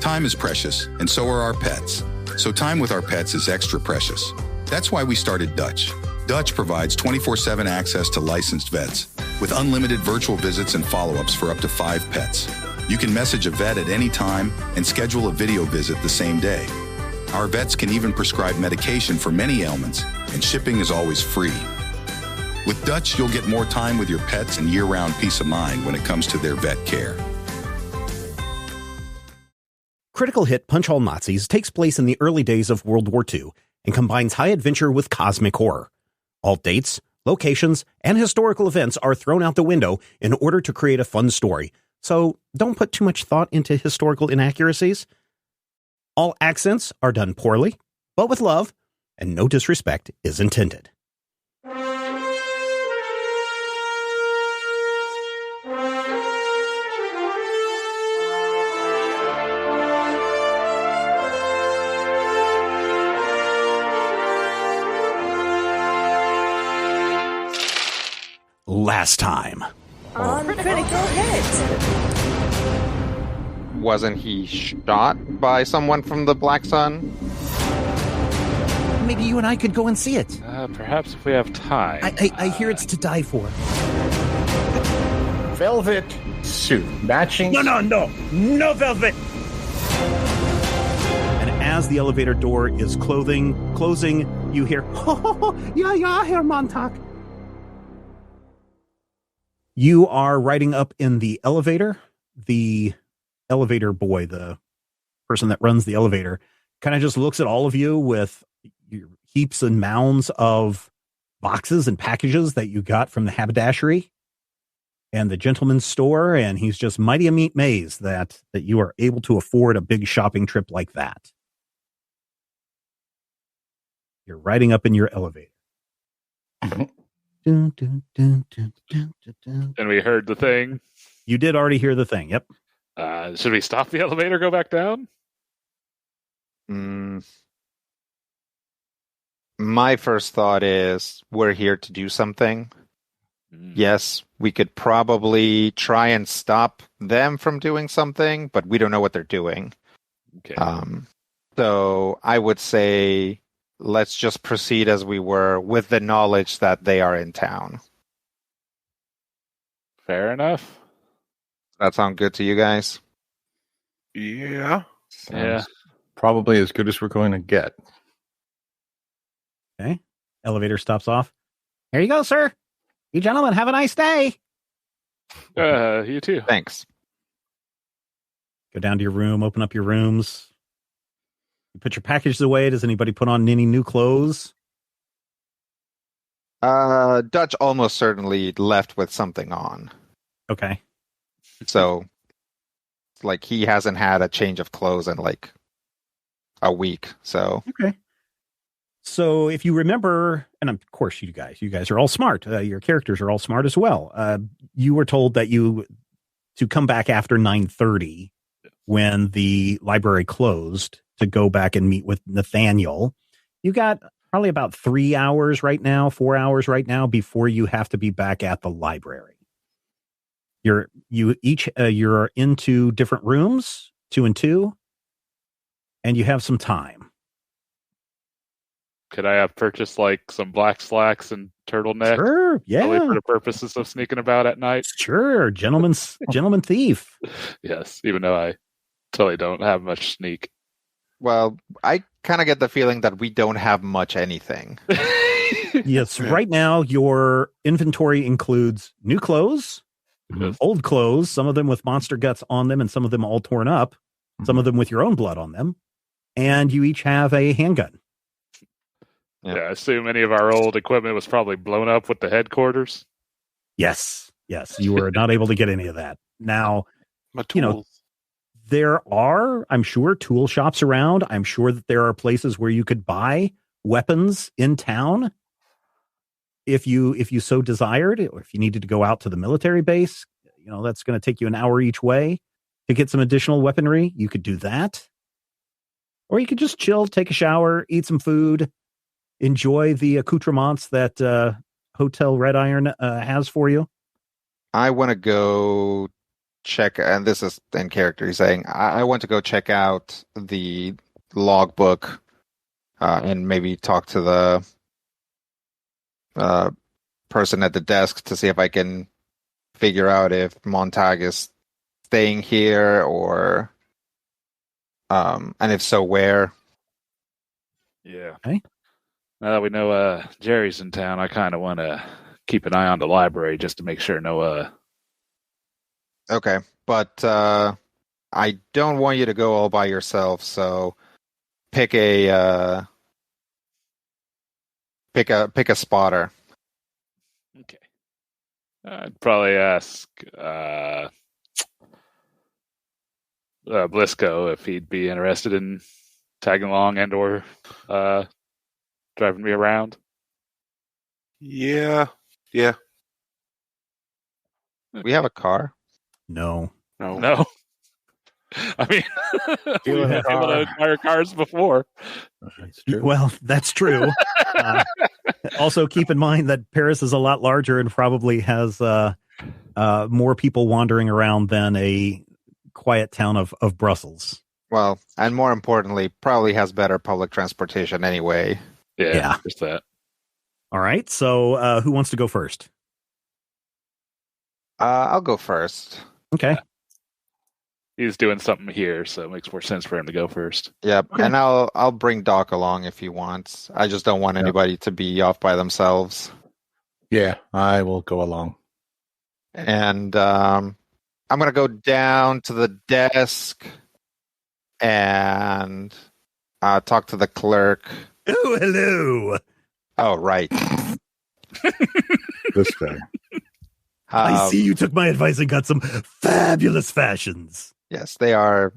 Time is precious, and so are our pets. So time with our pets is extra precious. That's why we started Dutch. Dutch provides 24/7 access to licensed vets with unlimited virtual visits and follow-ups for up to 5 pets. You can message a vet at any time and schedule a video visit the same day. Our vets can even prescribe medication for many ailments, and shipping is always free. With Dutch, you'll get more time with your pets and year-round peace of mind when it comes to their vet care. Critical hit Punch All Nazis takes place in the early days of World War II and combines high adventure with cosmic horror. All dates, locations, and historical events are thrown out the window in order to create a fun story, so don't put too much thought into historical inaccuracies. All accents are done poorly, but with love, and no disrespect is intended. Last time on Critical Hit. Wasn't he shot by someone from the Black Sun? Maybe you and I could go and see it. Perhaps if we have time. I hear it's to die for. Velvet suit. Matching. No velvet. And as the elevator door is closing, you hear, yeah, Herr Montag. You are riding up in the elevator. The elevator boy, the person that runs the elevator, kind of just looks at all of you with your heaps and mounds of boxes and packages that you got from the haberdashery and the gentleman's store, and he's just mighty amazed that you are able to afford a big shopping trip like that. You're riding up in your elevator. And we heard the thing. You did already hear the thing. Yep. Should we stop the elevator, go back down? My first thought is we're here to do something. Yes, we could probably try and stop them from doing something, but we don't know what they're doing. Okay. So I would say let's just proceed as we were with the knowledge that they are in town. Fair enough. That sound good to you guys? Yeah. Yeah. Probably as good as we're going to get. Okay. Elevator stops off. Here you go, sir. You gentlemen, have a nice day. You too. Thanks. Go down to your room, open up your rooms. You put your packages away. Does anybody put on any new clothes? Dutch almost certainly left with something on. Okay. So, like, he hasn't had a change of clothes in, like, a week, so. Okay. So, if you remember, and of course you guys are all smart. Your characters are all smart as well. You were told that to come back after 9:30 when the library closed to go back and meet with Nathaniel. You got probably about 3 hours right now, 4 hours right now before you have to be back at the library. You're into different rooms, 2 and 2, and you have some time. Could I have purchased like some black slacks and turtleneck? Sure, yeah. Only for the purposes of sneaking about at night? Sure, gentleman thief. Yes, even though I totally don't have much sneak. Well, I kind of get the feeling that we don't have much anything. Yes, right now your inventory includes new clothes, old clothes, some of them with monster guts on them and some of them all torn up, some of them with your own blood on them, and you each have a handgun. Yeah, I assume any of our old equipment was probably blown up with the headquarters. Yes, you were not able to get any of that. Now, there are, I'm sure, tool shops around. I'm sure that there are places where you could buy weapons in town if you so desired, or if you needed to go out to the military base. That's going to take you an hour each way to get some additional weaponry. You could do that. Or you could just chill, take a shower, eat some food, enjoy the accoutrements that Hotel Red Iron has for you. I want to go check, and this is in character, he's saying, I want to go check out the logbook and maybe talk to the person at the desk to see if I can figure out if Montag is staying here or, and if so, where. Yeah. Okay. Now that we know Jerry's in town, I kind of want to keep an eye on the library just to make sure no. Okay, but I don't want you to go all by yourself. So pick a spotter. Okay. I'd probably ask Blisco if he'd be interested in tagging along and or driving me around. Yeah. We have a car. No. No. I mean, Stealing we've a been able car. to acquire cars before. That's true. Well, that's true. Also, keep in mind that Paris is a lot larger and probably has more people wandering around than a quiet town of Brussels. Well, and more importantly, probably has better public transportation anyway. Yeah. Just that. All right. So who wants to go first? I'll go first. Okay. He's doing something here, so it makes more sense for him to go first. Yep, Okay. and I'll bring Doc along if he wants. I just don't want anybody to be off by themselves. Yeah, I will go along. And I'm gonna go down to the desk and talk to the clerk. Oh, hello. Oh, right. This guy. I see you took my advice and got some fabulous fashions. Yes, they are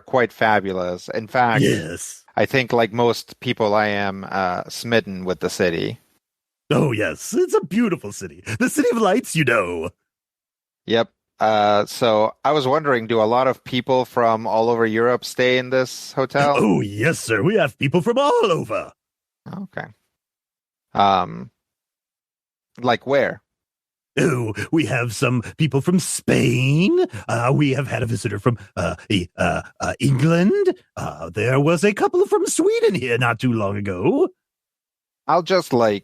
quite fabulous. In fact, Yes. I think like most people, I am smitten with the city. Oh, yes. It's a beautiful city. The city of lights, you know. Yep. So I was wondering, do a lot of people from all over Europe stay in this hotel? Oh, yes, sir. We have people from all over. Okay. Like where? Oh, we have some people from Spain. We have had a visitor from England. There was a couple from Sweden here not too long ago. I'll just not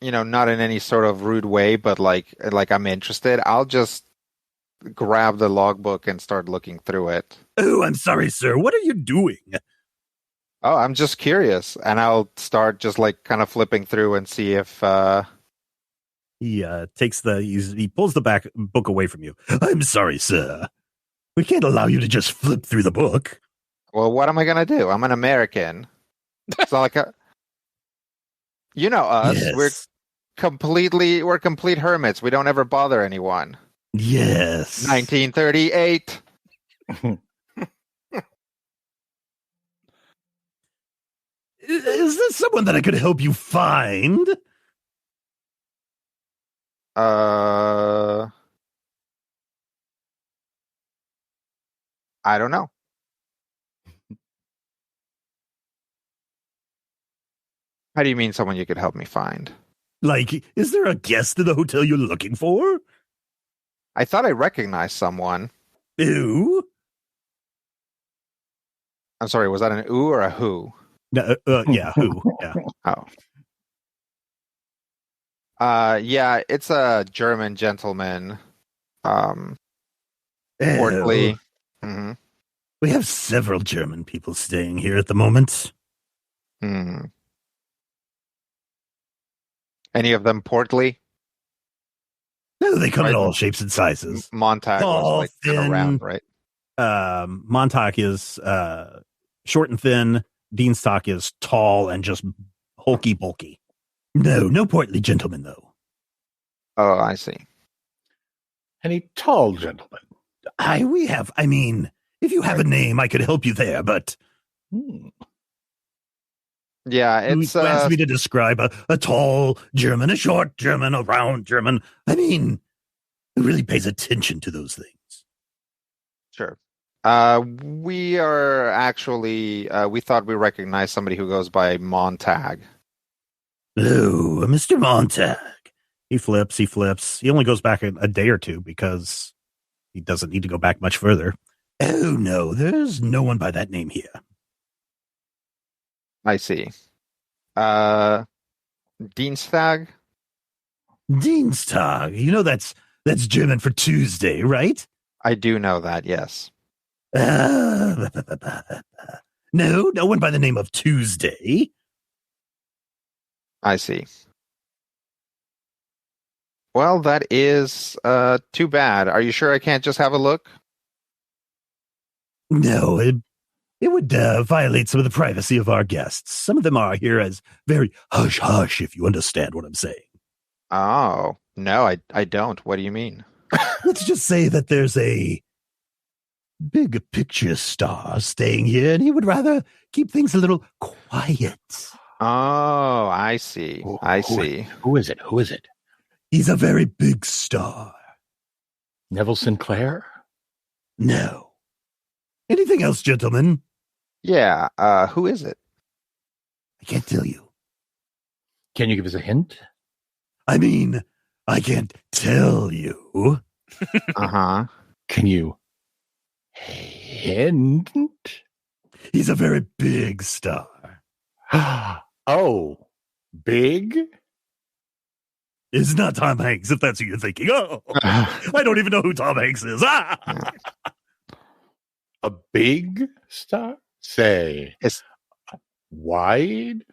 in any sort of rude way, but like I'm interested. I'll just grab the logbook and start looking through it. Oh, I'm sorry, sir. What are you doing? Oh, I'm just curious, and I'll start just like kind of flipping through and see if. He he pulls the back book away from you. I'm sorry, sir. We can't allow you to just flip through the book. Well, what am I gonna do? I'm an American. It's not like you know us. Yes. We're complete hermits. We don't ever bother anyone. Yes. 1938. Is this someone that I could help you find? I don't know. How do you mean someone you could help me find? Like, is there a guest in the hotel you're looking for? I thought I recognized someone. Who? I'm sorry, was that an ooh or a who? No, yeah, who? Yeah. Oh. Yeah, it's a German gentleman. Portly. Mm-hmm. We have several German people staying here at the moment. Hmm. Any of them portly? No, they come in Right. all shapes and sizes. Montag Tall, was like kind of thin. round, right? Montauk is short and thin. Deanstock is tall and just hulky bulky. No portly gentlemen, though. Oh, I see. Any tall gentlemen? If you have a name, I could help you there, but Yeah, who it's asked me to describe a tall German, a short German, a round German? Who really pays attention to those things? sure. We are actually we thought we recognized somebody who goes by Montag. Oh, Mr. Montag. He flips. He only goes back a day or two because He doesn't need to go back much further. Oh, no, there's no one by that name here. I see. Dienstag? Dienstag. You know that's German for Tuesday, right? I do know that, yes. No, no one by the name of Tuesday. I see. Well, that is too bad. Are you sure I can't just have a look? No, it would violate some of the privacy of our guests. Some of them are here as very hush-hush, if you understand what I'm saying. Oh, no, I don't. What do you mean? Let's just say that there's a big picture star staying here, and he would rather keep things a little quiet. Oh, I see. I see. Who is it? Who is it? He's a very big star. Neville Sinclair? No. Anything else, gentlemen? Yeah, who is it? I can't tell you. Can you give us a hint? I mean, I can't tell you. Uh-huh. Can you hint? He's a very big star. Oh, big? It's not Tom Hanks, if that's who you're thinking. Oh, I don't even know who Tom Hanks is. Ah! A big star? Say, It's wide?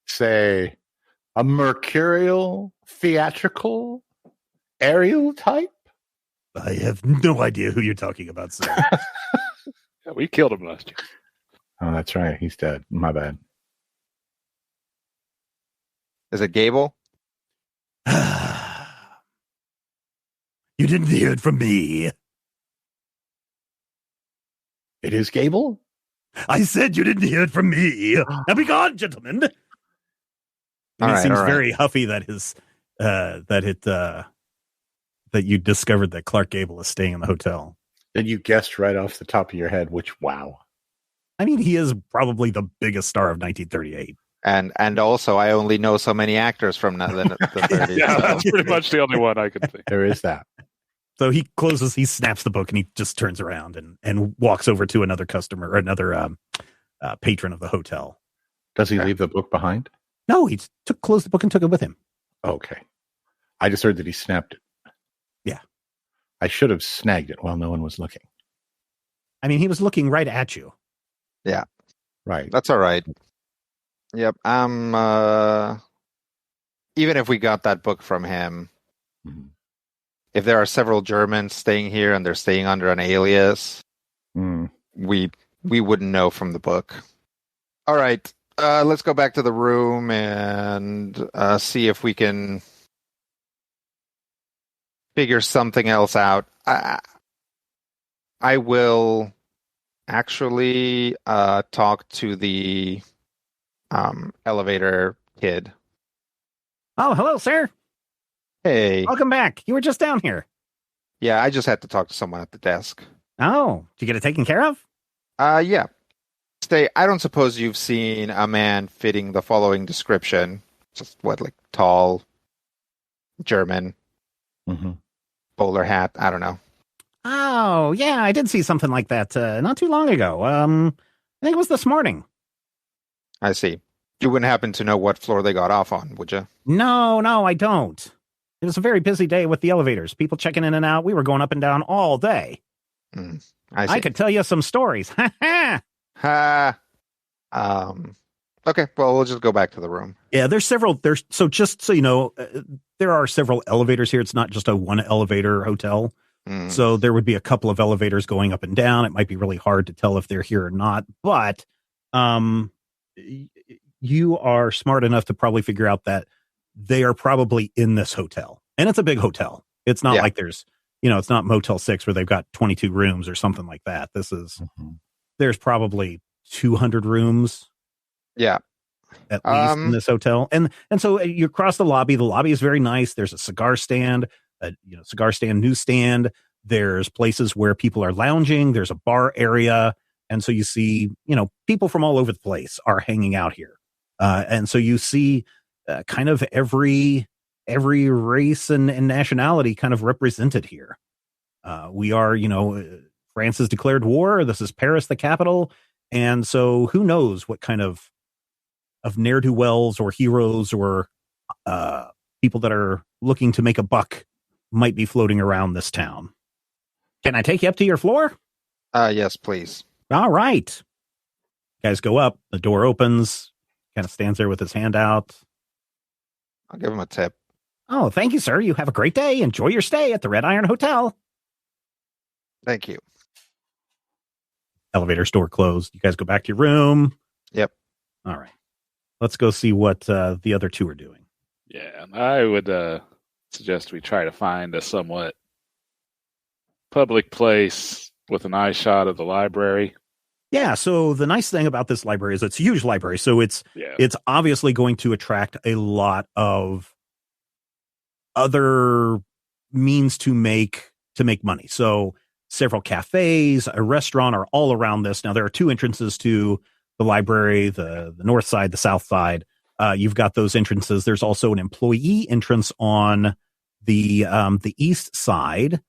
Say, a mercurial, theatrical, aerial type? I have no idea who you're talking about, sir. Yeah, we killed him last year. Oh, that's right. He's dead. My bad. is it Gable? You didn't hear it from me. It is Gable? I said you didn't hear it from me. Now be gone, gentlemen. And All it right, seems all right. very huffy that that you discovered that Clark Gable is staying in the hotel. And you guessed right off the top of your head, which, wow. I mean, he is probably the biggest star of 1938. And also, I only know so many actors from the 30s. Yeah, so- that's pretty much the only one I could think. There is that. So he snaps the book, and he just turns around and walks over to another customer or another patron of the hotel. Does he Okay. leave the book behind? No, he closed the book and took it with him. Okay. I just heard that he snapped it. Yeah. I should have snagged it while no one was looking. I mean, he was looking right at you. Right. That's all right. Yep. Even if we got that book from him, Mhm. if there are several Germans staying here and they're staying under an alias, Mm. we wouldn't know from the book. All right. Let's go back to the room and see if we can figure something else out. I will actually talk to the elevator kid. Oh, hello, sir. Hey. Welcome back. You were just down here. Yeah, I just had to talk to someone at the desk. Oh, did you get it taken care of? Yeah. Stay. I don't suppose you've seen a man fitting the following description. Just like tall, German, Mm-hmm. bowler hat. I don't know. Oh, yeah, I did see something like that not too long ago. I think it was this morning. I see. You wouldn't happen to know what floor they got off on, would you? No, I don't. It was a very busy day with the elevators. People checking in and out. We were going up and down all day. I see. I could tell you some stories. Ha ha! Ha. Okay. Well, we'll just go back to the room. Yeah, so just so you know, there are several elevators here. It's not just a one elevator hotel. Mm. So there would be a couple of elevators going up and down. It might be really hard to tell if they're here or not, but you are smart enough to probably figure out that they are probably in this hotel. And it's a big hotel. It's not like there's, it's not Motel 6 where they've got 22 rooms or something like that. This is, there's probably 200 rooms. Yeah. At least in this hotel. And so you cross the lobby. The lobby is very nice. There's a cigar stand, newsstand. There's places where people are lounging. There's a bar area. And so you see, people from all over the place are hanging out here. And so you see kind of every every race and nationality kind of represented here. We are, France has declared war. This is Paris, the capital. And so who knows what kind of ne'er-do-wells or heroes or people that are looking to make a buck might be floating around this town. Can I take you up to your floor? Yes, please. All right. Guys go up. The door opens. Kind of stands there with his hand out. I'll give him a tip. Oh, thank you, sir. You have a great day. Enjoy your stay at the Red Iron Hotel. Thank you. Elevator's door closed. You guys go back to your room. Yep. All right. Let's go see what the other two are doing. Yeah, I would suggest we try to find a somewhat public place with an eye shot of the library. Yeah, so the nice thing about this library is it's a huge library, so it's obviously going to attract a lot of other means to make money. So several cafes, a restaurant are all around this. Now there are two entrances to the library, the north side, the south side. You've got those entrances. There's also an employee entrance on the east side.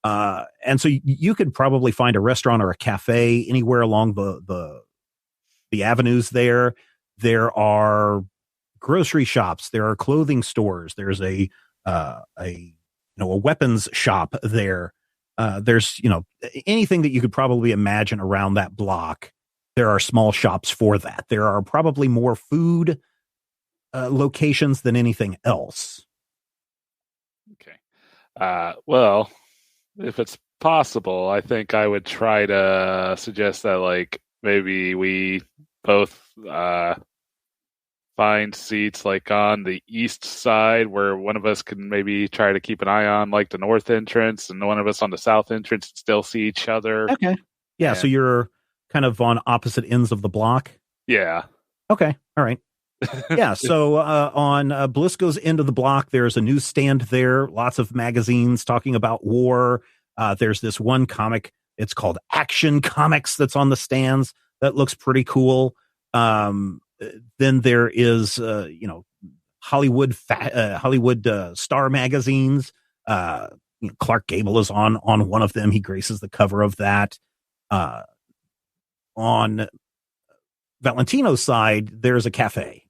And so you could probably find a restaurant or a cafe anywhere along the avenues there. There are grocery shops. There are clothing stores. There's a weapons shop there. There's, anything that you could probably imagine around that block. There are small shops for that. There are probably more food locations than anything else. Okay. Well, if it's possible, I think I would try to suggest that, maybe we both find seats, on the east side where one of us can maybe try to keep an eye on, the north entrance, and one of us on the south entrance and still see each other. Okay. Yeah, so you're kind of on opposite ends of the block? Yeah. Okay. All right. Yeah, so on Blisco's end of the block, there's a newsstand there, lots of magazines talking about war. There's this one comic, it's called Action Comics, that's on the stands. That looks pretty cool. Then there is, Hollywood Star magazines. Clark Gable is on one of them. He graces the cover of that. On Valentino's side, there's a cafe,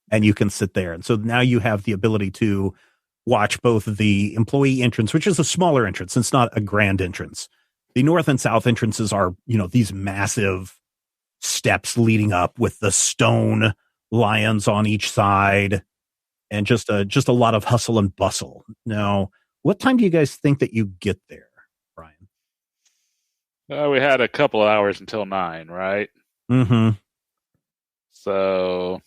and you can sit there. And so now you have the ability to watch both the employee entrance, which is a smaller entrance. It's not a grand entrance. The north and south entrances are, these massive steps leading up with the stone lions on each side, and just a lot of hustle and bustle. Now, what time do you guys think that you get there, Brian? We had a couple of hours until 9, right? Mm-hmm. So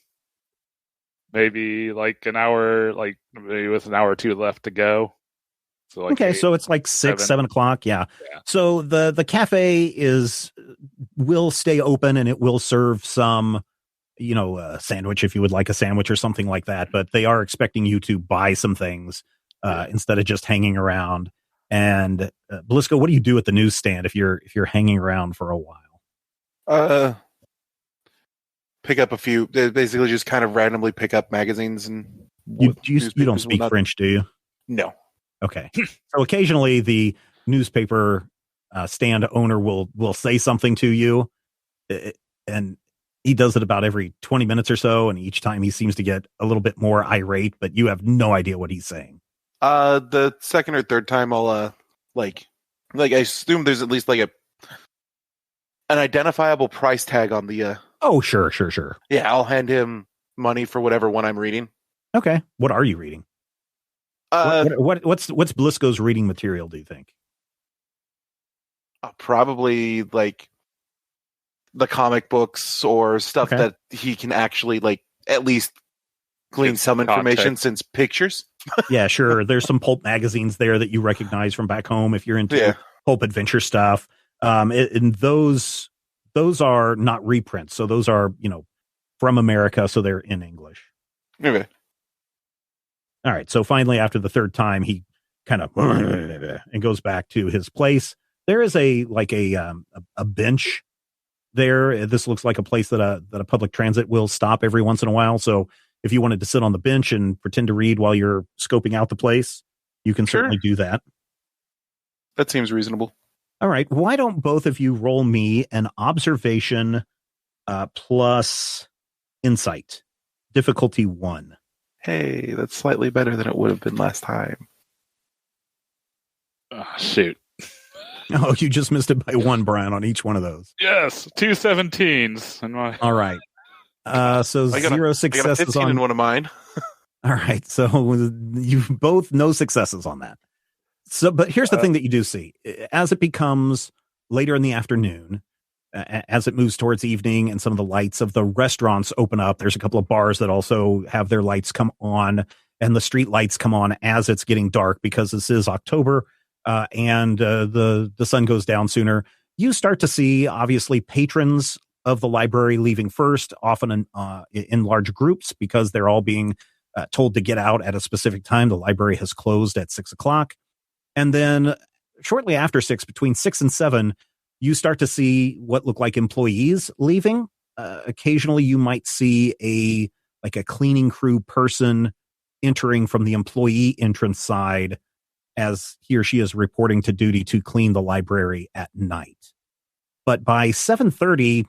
maybe an hour, maybe with an hour or two left to go. So okay, so it's 6, 7 o'clock. Yeah. So the cafe will stay open, and it will serve some, a sandwich if you would like a sandwich or something like that. But they are expecting you to buy some things instead of just hanging around. And Blisco, what do you do at the newsstand if you're hanging around for a while? Pick up a few. Basically, just kind of randomly pick up magazines and. You don't speak French, do you? No. Okay. So occasionally the newspaper stand owner will say something to you, and he does it about every 20 minutes or so, and each time he seems to get a little bit more irate, but you have no idea what he's saying. The second or third time I'll I assume there's at least an identifiable price tag on the Oh, sure. Yeah, I'll hand him money for whatever one I'm reading. Okay. What are you reading? What's Blisco's reading material, do you think? Probably the comic books or stuff that he can actually at least glean some information since pictures. Yeah, sure. There's some pulp magazines there that you recognize from back home if you're into pulp adventure stuff. And those are not reprints. So those are, from America. So they're in English. Okay. All right. So finally, after the third time, he kind of and goes back to his place. There is a bench there. This looks like a place that a public transit will stop every once in a while. So if you wanted to sit on the bench and pretend to read while you're scoping out the place, you can certainly do that. That seems reasonable. All right. Why don't both of you roll me an observation plus insight, difficulty 1. Hey, that's slightly better than it would have been last time. Oh, shoot. Oh, you just missed it by 1, Brian, on each one of those. Yes, 2 17s. All right. So I got 0 a successes 15 on in one of mine. All right. So you both no successes on that. So, but here's the thing that you do see as it becomes later in the afternoon, as it moves towards evening and some of the lights of the restaurants open up. There's a couple of bars that also have their lights come on, and the street lights come on as it's getting dark because this is October and the sun goes down sooner. You start to see obviously patrons of the library leaving first, often in large groups because they're all being told to get out at a specific time. The library has closed at 6 o'clock. And then shortly after 6, between 6 and 7, you start to see what look like employees leaving. Occasionally you might see a cleaning crew person entering from the employee entrance side as he or she is reporting to duty to clean the library at night. But by 7:30,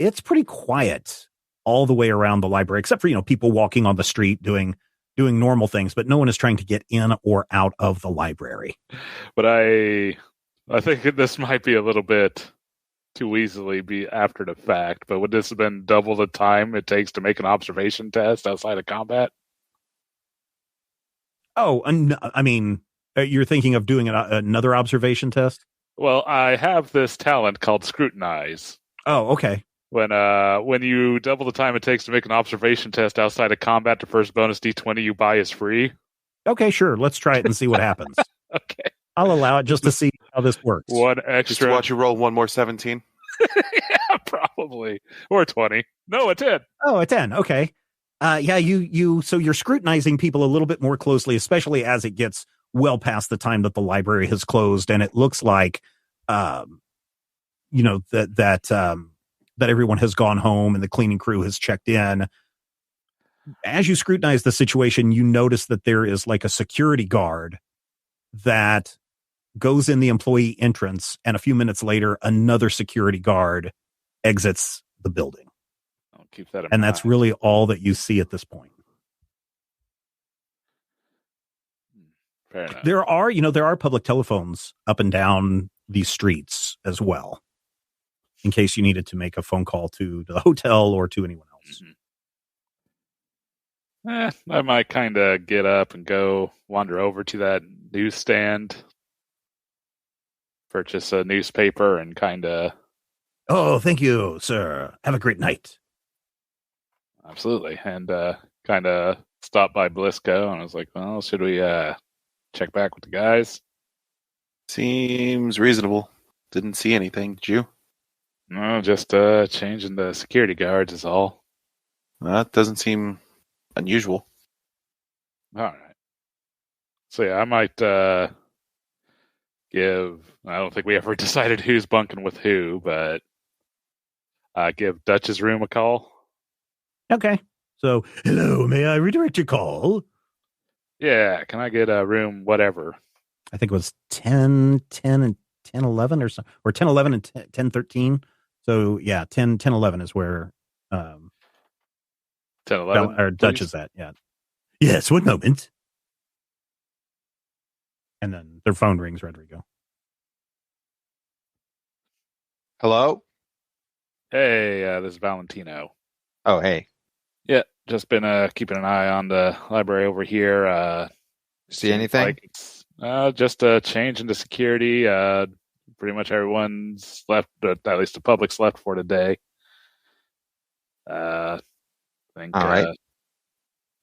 it's pretty quiet all the way around the library, except for, people walking on the street doing normal things, but no one is trying to get in or out of the library. But I think this might be a little bit too easily be after the fact, but would this have been double the time it takes to make an observation test outside of combat? Oh, I mean, you're thinking of doing another observation test? Well, I have this talent called Scrutinize. Oh, okay. When you double the time it takes to make an observation test outside of combat, the first bonus D20 you buy is free. Okay, sure. Let's try it and see what happens. Okay. I'll allow it just to see how this works. One extra. Just watch you roll one more 17. Yeah, probably. Or 20. No, a 10. Oh, a 10. Okay. So you're scrutinizing people a little bit more closely, especially as it gets well past the time that the library has closed. And it looks like, that everyone has gone home and the cleaning crew has checked in. As you scrutinize the situation, you notice that there is like a security guard that goes in the employee entrance, and a few minutes later, another security guard exits the building. I'll keep that in and mind. that's really all that you see at this point. Fair enough. There are public telephones up and down these streets as well, in case you needed to make a phone call to the hotel or to anyone else. Mm-hmm. I might kind of get up and go wander over to that newsstand, purchase a newspaper, and kind of... Oh, thank you, sir. Have a great night. Absolutely. And kind of stopped by Blisco, and I was like, well, should we check back with the guys? Seems reasonable. Didn't see anything, did you? No, just changing the security guards is all. That doesn't seem unusual. All right. So yeah, I might give... I don't think we ever decided who's bunking with who, but give Dutch's room a call. Okay. So, hello, may I redirect your call? Yeah, can I get a room whatever? I think it was 10, 10, and 10, 11 or something, or 10, 11 and 10, 13. So, yeah, 10, 10, 11 is where 10, 11, or Dutch is at, yeah. Yes, one moment. And then their phone rings, Rodrigo. Hello? Hey, this is Valentino. Oh, hey. Yeah, just been keeping an eye on the library over here. See anything? Like it's just a change in the security. Pretty much everyone's left, at least the public's left for today. I think. All right.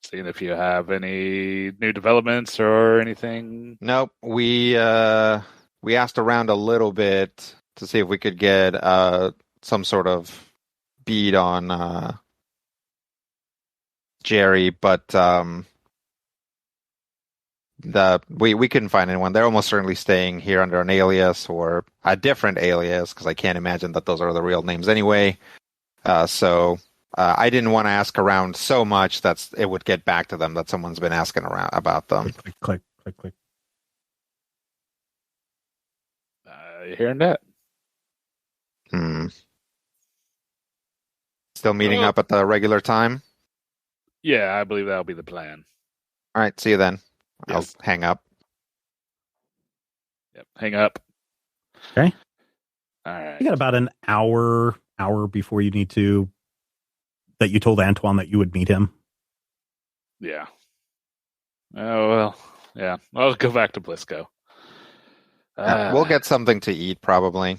Seeing if you have any new developments or anything. Nope. We asked around a little bit to see if we could get some sort of bead on Jerry, but we couldn't find anyone. They're almost certainly staying here under an alias or a different alias, because I can't imagine that those are the real names anyway. So I didn't want to ask around so much that it would get back to them that someone's been asking around about them. Click, click, click. You hearing that? Still meeting up at the regular time? Yeah, I believe that'll be the plan. All right, see you then. Yes. I'll hang up. Yep, hang up. Okay. All right. You got about an hour before you need to, that you told Antoine that you would meet him. Yeah. Oh, well, yeah. I'll go back to Blisco. We'll get something to eat probably.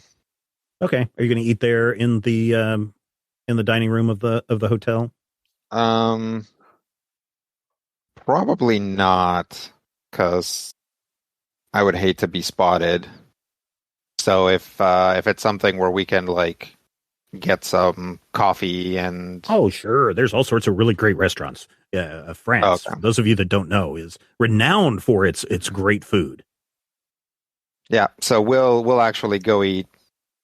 Okay. Are you going to eat there in the dining room of the hotel? Probably not, because I would hate to be spotted. So if it's something where we can like get some coffee and sure, there's all sorts of really great restaurants. France, for those of you that don't know, is renowned for its great food. Yeah, so we'll actually go eat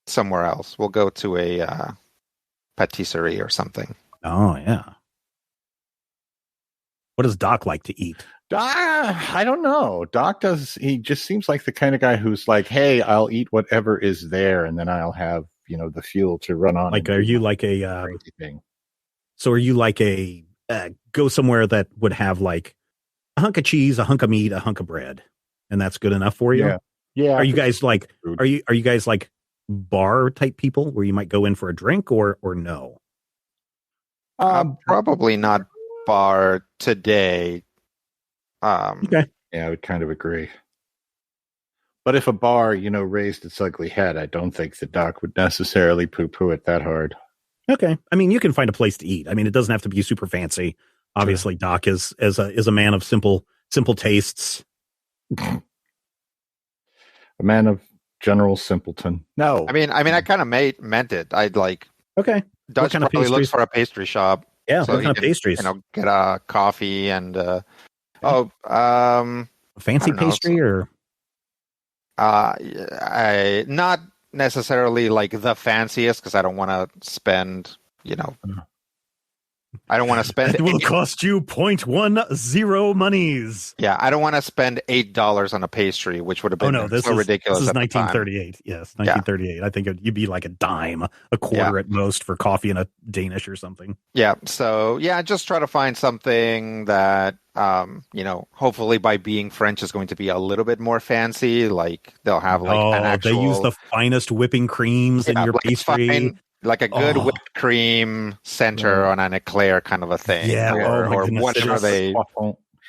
somewhere else. We'll go to a patisserie or something. Oh yeah. What does Doc like to eat? I don't know. Doc he just seems like the kind of guy who's like, hey, I'll eat whatever is there, and then I'll have, the fuel to run on. Like, are you like a thing? So are you like a go somewhere that would have like a hunk of cheese, a hunk of meat, a hunk of bread, and that's good enough for you? Yeah. Are you guys like are you guys like bar type people where you might go in for a drink or no? Probably not bar today. Okay. Yeah, I would kind of agree. But if a bar, raised its ugly head, I don't think the Doc would necessarily poo-poo it that hard. Okay. I mean, you can find a place to eat. I mean, it doesn't have to be super fancy. Obviously, sure. Doc is a man of simple tastes. A man of general simpleton. No. I mean, I kind of meant it. I'd like. Okay. Dutch kind probably looks for a pastry shop. Yeah. So what kind of pastries? Get a coffee and. Fancy pastry or. Not necessarily like the fanciest, because I don't want to spend. I don't want to spend. It will cost you 0.10 monies. Yeah, I don't want to spend $8 on a pastry, which would have been this ridiculous. This is 1938. Yes, 1938. Yeah. I think you'd be like a dime, a quarter at most for coffee and a Danish or something. Yeah. So just try to find something that hopefully by being French is going to be a little bit more fancy. Like they'll have like an actual. They use the finest whipping creams in your pastry. Like a good whipped cream center on an eclair kind of a thing. Yeah, or whatever they.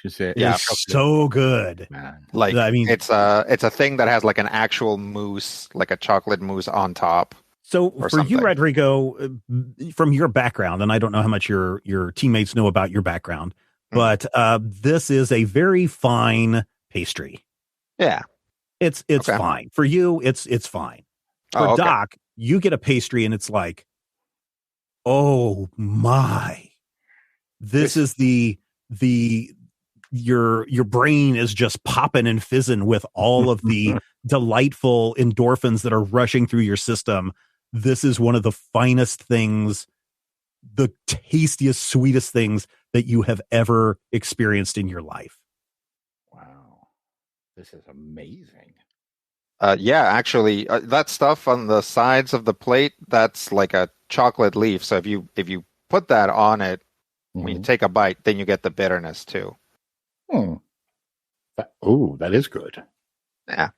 It's so good. Man. Like I mean, it's a thing that has like an actual mousse, like a chocolate mousse on top. So for something. You, Rodrigo, from your background, and I don't know how much your teammates know about your background, but this is a very fine pastry. Yeah, it's fine for you. It's fine for Doc. You get a pastry and it's like, oh my, this is your brain is just popping and fizzing with all of the delightful endorphins that are rushing through your system. This is one of the finest things, the tastiest, sweetest things that you have ever experienced in your life. Wow. This is amazing. Actually, that stuff on the sides of the plate, that's like a chocolate leaf. So if you put that on it, when you take a bite, then you get the bitterness too. That is good. Yeah.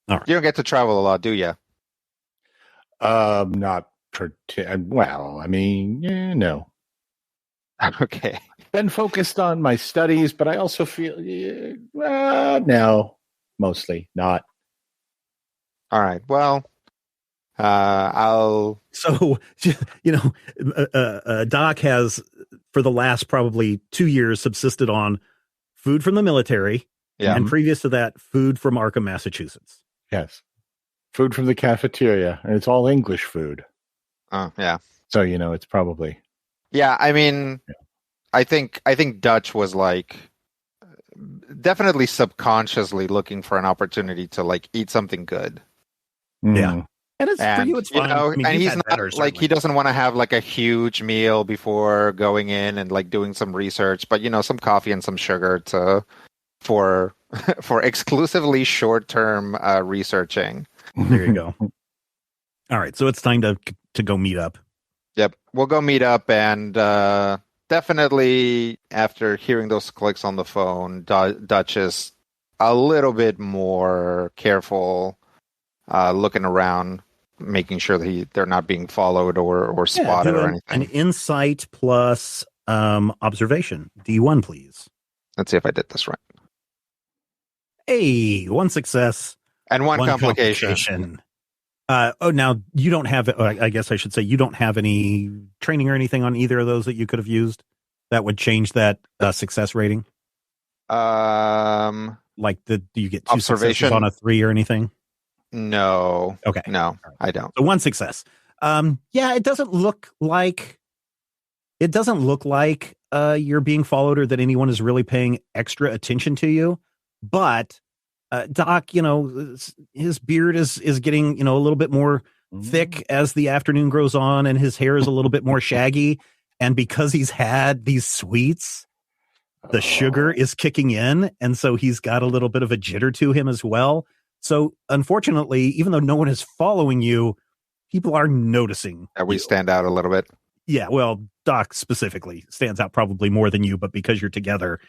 All right. You don't get to travel a lot, do you? Not well, I mean, no. Okay. Been focused on my studies, but I also feel, no. Mostly not. All right. Well, I'll. So, Doc has, for the last probably 2 years, subsisted on food from the military. Yeah. And previous to that, food from Arkham, Massachusetts. Yes. Food from the cafeteria. And it's all English food. Oh, yeah. So, it's probably. Yeah. I mean, I think Dutch was like. Definitely subconsciously looking for an opportunity to like eat something good. Yeah. And it's for you, it's fine. I mean, and you've he's had not better, like he certainly. doesn't want to have like a huge meal before going in and like doing some research, but some coffee and some sugar for exclusively short-term researching. There you go. All right, so it's time to go meet up. Yep, we'll go meet up, and definitely after hearing those clicks on the phone, Dutch is a little bit more careful, looking around, making sure that they're not being followed or spotted or anything. An insight plus observation. D1, please. Let's see if I did this right. Hey, one success and one complication. Now you don't have. I guess I should say you don't have any training or anything on either of those that you could have used that would change that success rating. Like do you get 2 successes on a 3 or anything? No. Okay. No, I don't. So one success. Yeah, it doesn't look like you're being followed or that anyone is really paying extra attention to you. But Doc, his beard is getting, a little bit more thick as the afternoon grows on, and his hair is a little bit more shaggy. And because he's had these sweets, the sugar is kicking in. And so he's got a little bit of a jitter to him as well. So unfortunately, even though no one is following you, people are noticing. We stand out a little bit. Yeah, well, Doc specifically stands out probably more than you, but because you're together,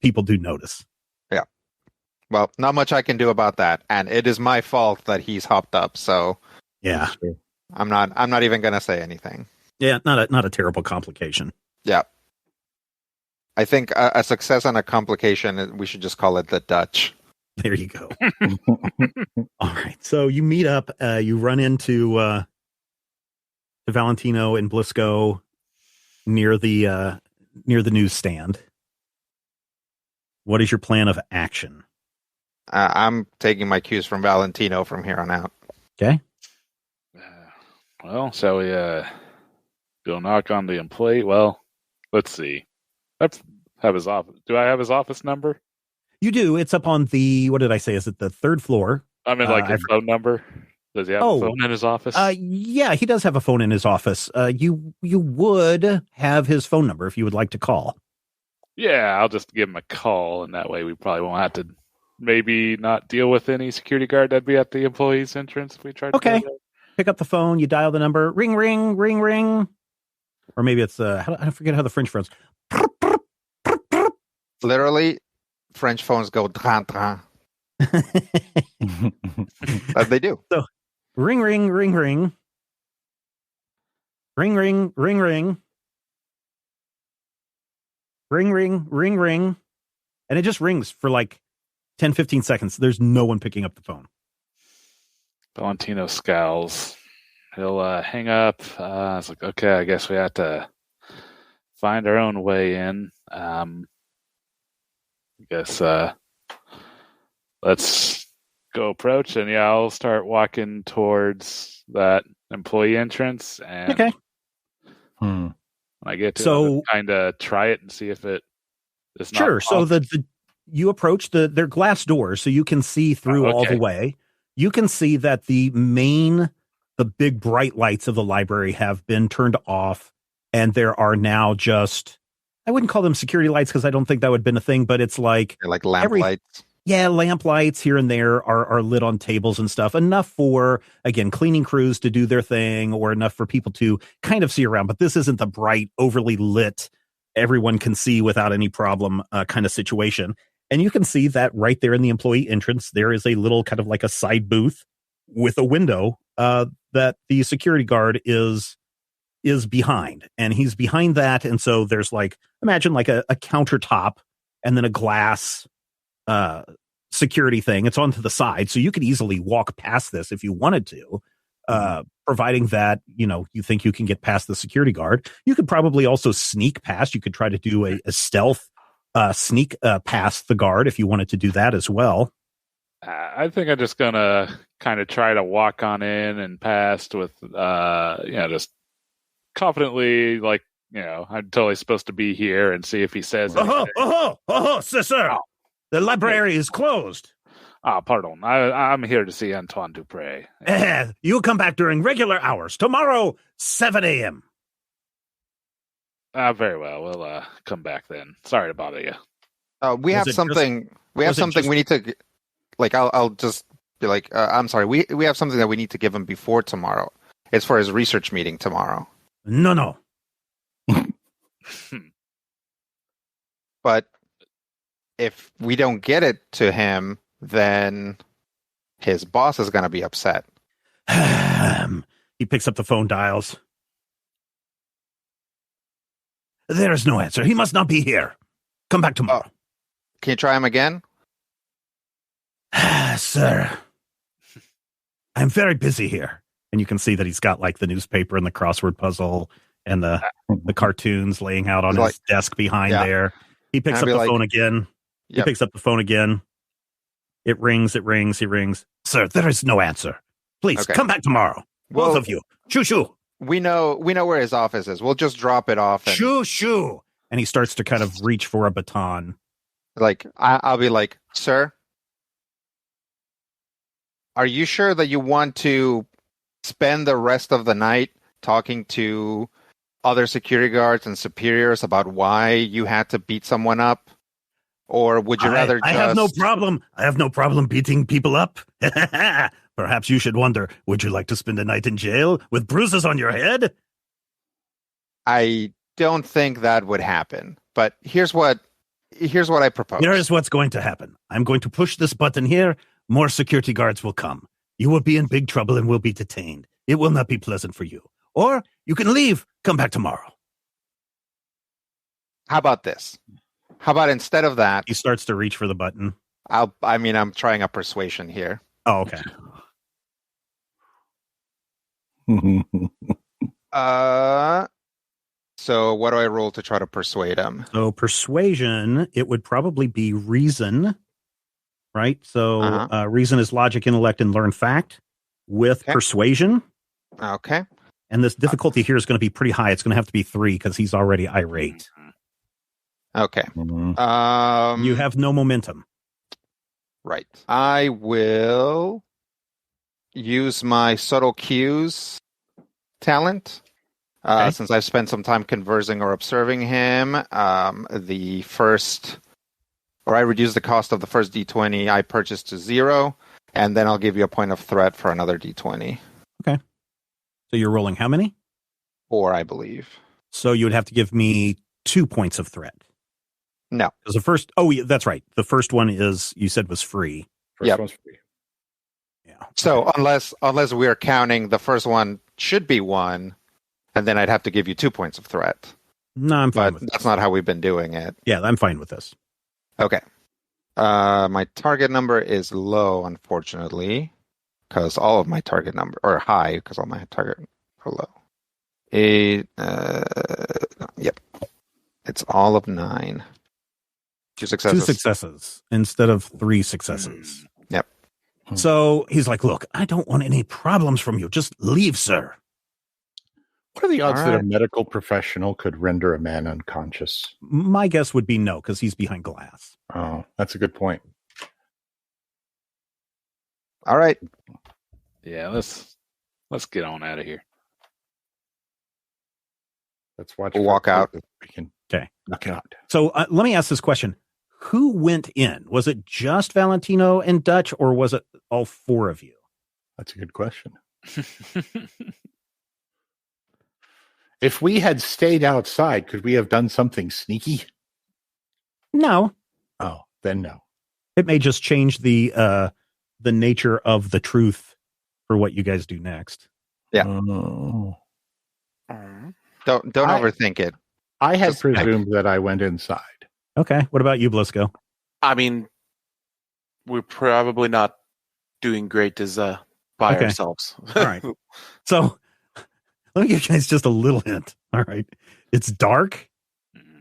people do notice. Yeah. Well, not much I can do about that, and it is my fault that he's hopped up. So yeah, I'm not even going to say anything. Yeah, not a terrible complication. Yeah, I think a success and a complication. We should just call it the Dutch. There you go. All right, so you meet up. You run into Valentino and Blisco near the newsstand. What is your plan of action? I'm taking my cues from Valentino from here on out. Okay. Well, shall we go knock on the employee? Well, let's see. Let's have his office. Do I have his office number? You do. It's up on the, what did I say? Is it the 3rd floor? I mean, like his phone number. Does he have a phone in his office? Yeah, he does have a phone in his office. You would have his phone number if you would like to call. Yeah, I'll just give him a call, and that way we probably won't have to maybe not deal with any security guard that'd be at the employee's entrance if we tried to. Okay. Pick up the phone, you dial the number, ring, ring, ring, ring. Or maybe it's, I forget how the French phones. Literally, French phones go dran, dran. They do. So, ring, ring, ring, ring. Ring, ring, ring, ring. Ring, ring, ring, ring. And it just rings for like 10, 15 seconds. There's no one picking up the phone. Valentino scowls. He'll hang up. I was like, okay, I guess we have to find our own way in. I guess let's go approach, and yeah, I'll start walking towards that employee entrance. And okay. When I get to kind of try it and see if it is not. Sure. So you approach they're glass doors, so you can see through all the way. You can see that the big bright lights of the library have been turned off, and there are now just, I wouldn't call them security lights because I don't think that would have been a thing, but it's like lamp lights. Yeah, lamp lights here and there are lit on tables and stuff. Enough for, again, cleaning crews to do their thing, or enough for people to kind of see around. But this isn't the bright, overly lit, everyone can see without any problem kind of situation. And you can see that right there in the employee entrance, there is a little kind of like a side booth with a window that the security guard is behind. And he's behind that. And so there's imagine like a countertop and then a glass security thing. It's on to the side. So you could easily walk past this if you wanted to, providing that, you think you can get past the security guard. You could probably also sneak past. You could try to do a stealth sneak past the guard if you wanted to do that as well. I think I'm just gonna kind of try to walk on in and past with, just confidently, I'm totally supposed to be here, and see if he says anything. Sir. The library is closed. Pardon. I'm here to see Antoine Dupre. You come back during regular hours. Tomorrow, 7 a.m. Very well. We'll come back then. Sorry to bother you. We have something. We need to. Like, I'll just be like, I'm sorry. We have something that we need to give him before tomorrow. It's for his research meeting tomorrow. No. But if we don't get it to him, then his boss is going to be upset. He picks up the phone, dials. There is no answer. He must not be here. Come back tomorrow. Oh. Can you try him again? Sir, I'm very busy here. And you can see that he's got like the newspaper and the crossword puzzle and the cartoons laying out on his desk behind there. He picks up the phone again. He picks up the phone again. It rings. He rings. Sir, there is no answer. Please come back tomorrow. Both of you. Shoo. We know where his office is. We'll just drop it off. And... Shoo. And he starts to kind of reach for a baton. Like, I'll be like, sir, are you sure that you want to spend the rest of the night talking to other security guards and superiors about why you had to beat someone up? Or would you rather I have no problem. I have no problem beating people up. Perhaps you should wonder, would you like to spend a night in jail with bruises on your head? I don't think that would happen. But here's what I propose. Here is what's going to happen. I'm going to push this button here. More security guards will come. You will be in big trouble and will be detained. It will not be pleasant for you. Or you can leave. Come back tomorrow. How about this? How about instead of that? He starts to reach for the button. I'm trying a persuasion here. Oh, okay. So what do I roll to try to persuade him? So persuasion, it would probably be reason, right? So reason is logic, intellect, and learn fact with persuasion. Okay. And this difficulty here is going to be pretty high. It's going to have to be 3 because he's already irate. Okay. You have no momentum. Right. I will use my subtle cues talent. Since I've spent some time conversing or observing him, I reduce the cost of the first D20 I purchased to 0, and then I'll give you a point of threat for another D20. Okay. So you're rolling how many? 4, I believe. So you would have to give me 2 points of threat. No. Because the first, yeah, that's right. The first one is, you said, was free. First one's free. Yeah. So unless we are counting, the first one should be 1, and then I'd have to give you 2 points of threat. No, I'm fine with that's not how we've been doing it. Yeah, I'm fine with this. Okay. My target number is low, unfortunately, because all of my target number, or high, because all my target are low. Yep. It's all of 9. 2 successes. 2 successes instead of 3 successes. Yep. So he's like, look, I don't want any problems from you. Just leave, sir. What are the odds that a medical professional could render a man unconscious? My guess would be no, because he's behind glass. Oh, that's a good point. All right. Yeah, let's get on out of here. Let's watch. We'll walk out. We can knock it out. So let me ask this question. Who went in? Was it just Valentino and Dutch, or was it all 4 of you? That's a good question. If we had stayed outside, could we have done something sneaky? No. Oh, then no. It may just change the nature of the truth for what you guys do next. Yeah. Oh. Don't overthink it. I had presumed that I went inside. Okay. What about you, Blisco? I mean, we're probably not doing great as by ourselves. All right. So let me give you guys just a little hint. All right. It's dark.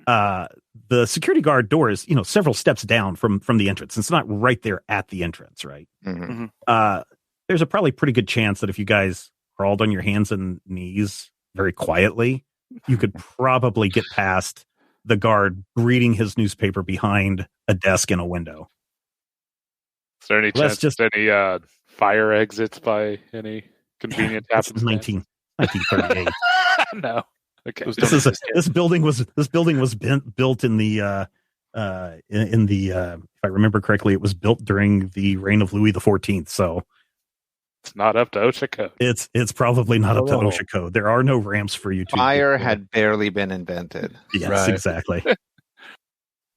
The security guard door is, several steps down from the entrance. It's not right there at the entrance, right? Mm-hmm. There's a probably pretty good chance that if you guys crawled on your hands and knees very quietly, you could probably get past the guard reading his newspaper behind a desk in a window. Is there any Well, chance there's any fire exits by any convenient That's happenstance? 1938. No. Okay. This building was built in the if I remember correctly, it was built during the reign of Louis XIV. So it's not up to OSHA code. It's probably not up to OSHA code. There are no ramps for you to. Fire had barely been invented. Yes, Right. exactly.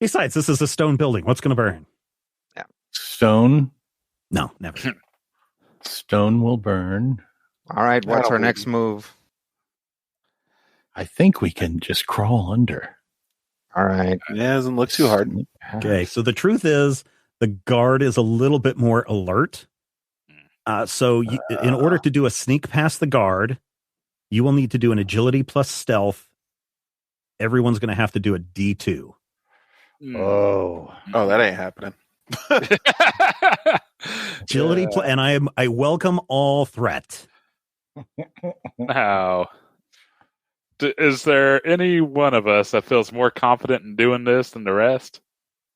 Besides, this is a stone building. What's going to burn? Yeah. Stone. No, never. Stone will burn. All right, what's our next move? I think we can just crawl under. All right. It doesn't look too hard. Okay, so the truth is, the guard is a little bit more alert. So in order to do a sneak past the guard, you will need to do an agility plus stealth. Everyone's going to have to do a D2. Oh, that ain't happening. Agility, and I welcome all threat. Now, is there any one of us that feels more confident in doing this than the rest?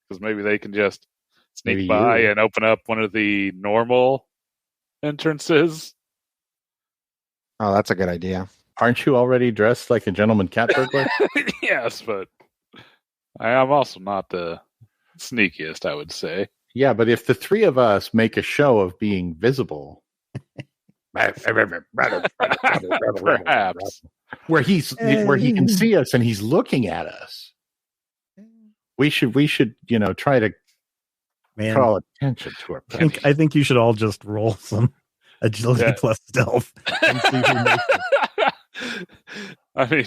Because maybe they can just sneak by and open up one of the normal entrances. Oh, that's a good idea. aren't you already dressed like a gentleman cat burglar? Yes, but I am also not the sneakiest, I would say. Yeah, but if the three of us make a show of being visible, Perhaps. where he can see us and he's looking at us, we should try to call attention to our presence. I think you should all just roll some agility plus stealth and see who makes it. I mean,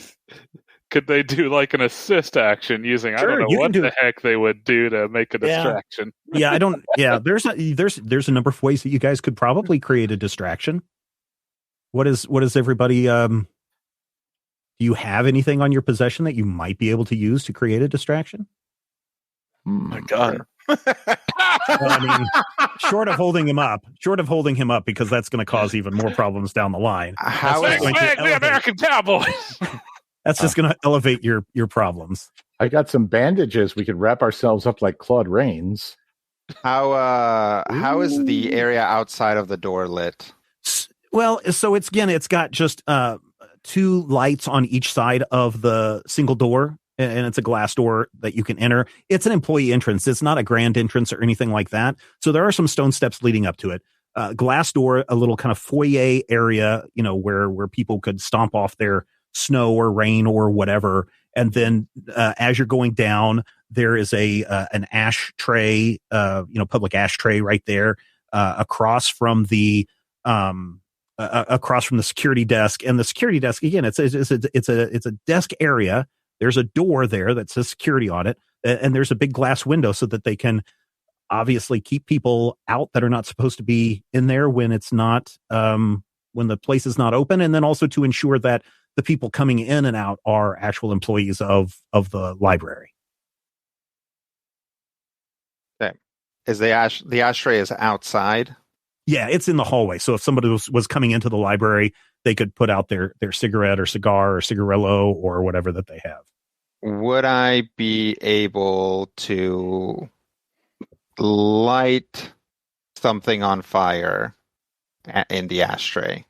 could they do like an assist action using I don't know what the heck they would do to make a distraction? There's a number of ways that you guys could probably create a distraction. What is everybody do you have anything on your possession that you might be able to use to create a distraction? My God. Well, I mean, short of holding him up, because that's going to cause even more problems down the line. The American Cowboys. That's just going to elevate your problems. I got some bandages. We could wrap ourselves up like Claude Rains. How is the area outside of the door lit? Well, so it's got just two lights on each side of the single door, and it's a glass door that you can enter. It's an employee entrance. It's not a grand entrance or anything like that. So there are some stone steps leading up to it. Glass door, a little kind of foyer area, where people could stomp off their snow or rain or whatever. And then as you're going down, there is an ash tray, public ash tray right there, across from the security desk. And the security desk, again, it's a desk area. There's a door there that says security on it, and there's a big glass window so that they can obviously keep people out that are not supposed to be in there when it's not when the place is not open, and then also to ensure that the people coming in and out are actual employees of the library. Okay. Is the ashtray is outside? Yeah, it's in the hallway. So if somebody was coming into the library, they could put out their cigarette or cigar or cigarillo or whatever that they have. Would I be able to light something on fire in the ashtray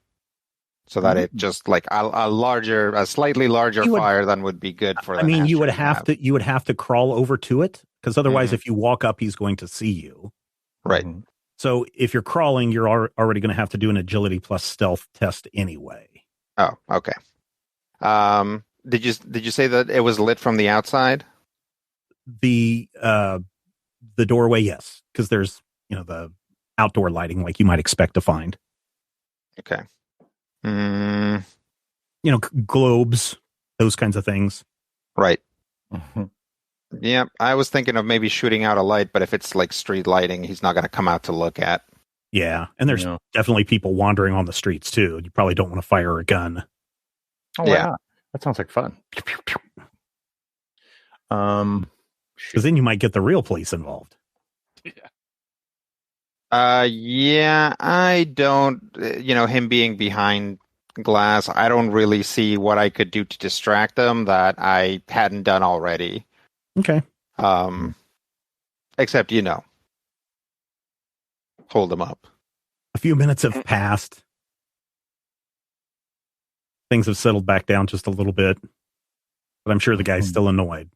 so that it just like a slightly larger fire than would be good for? You would have to crawl over to it, because otherwise, if you walk up, he's going to see you. Right. Mm-hmm. So if you're crawling, you're already going to have to do an agility plus stealth test anyway. Oh, okay. Did you say that it was lit from the outside? The doorway, yes, because there's the outdoor lighting like you might expect to find. Okay. Globes, those kinds of things. Right. Mm-hmm. Yeah, I was thinking of maybe shooting out a light, but if it's like street lighting, he's not going to come out to look at. Yeah, and there's definitely people wandering on the streets too. You probably don't want to fire a gun. Oh yeah, that sounds like fun. Because then you might get the real police involved. Yeah, I don't. Him being behind glass, I don't really see what I could do to distract them that I hadn't done already. Okay. Except hold him up. A few minutes have passed. Things have settled back down just a little bit, but I'm sure the guy's still annoyed.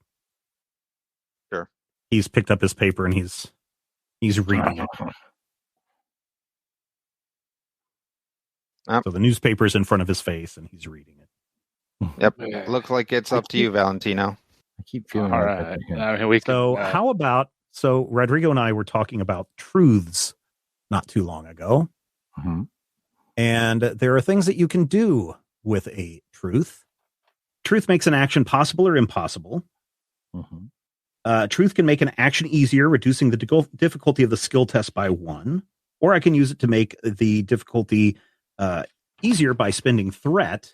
Sure. He's picked up his paper and he's reading it. So the newspaper's in front of his face and he's reading it. Yep. Looks like it's up to you, Valentino. I keep feeling All like right. How about, Rodrigo and I were talking about truths not too long ago. Mm-hmm. And there are things that you can do with a truth. Truth makes an action possible or impossible. Mm-hmm. Truth can make an action easier, reducing the difficulty of the skill test by 1. Or I can use it to make the difficulty easier by spending threat.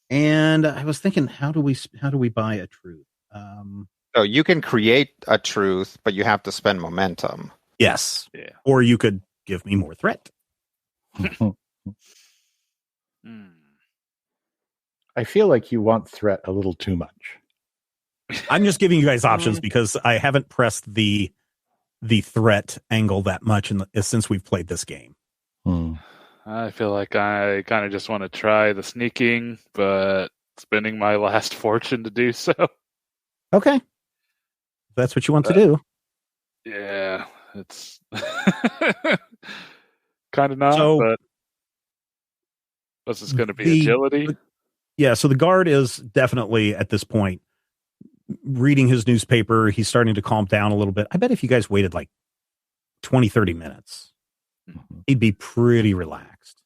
And I was thinking, how do we buy a truth? So you can create a truth, but you have to spend momentum. Yes. Yeah. Or you could give me more threat. I feel like you want threat a little too much. I'm just giving you guys options because I haven't pressed the threat angle that much since we've played this game. I feel like I kind of just want to try the sneaking, but spending my last fortune to do so. Okay. If that's what you want to do. Yeah, it's kind of not, but what's this going to be? Agility? Yeah, so the guard is definitely, at this point, reading his newspaper. He's starting to calm down a little bit. I bet if you guys waited like 20, 30 minutes, he'd be pretty relaxed.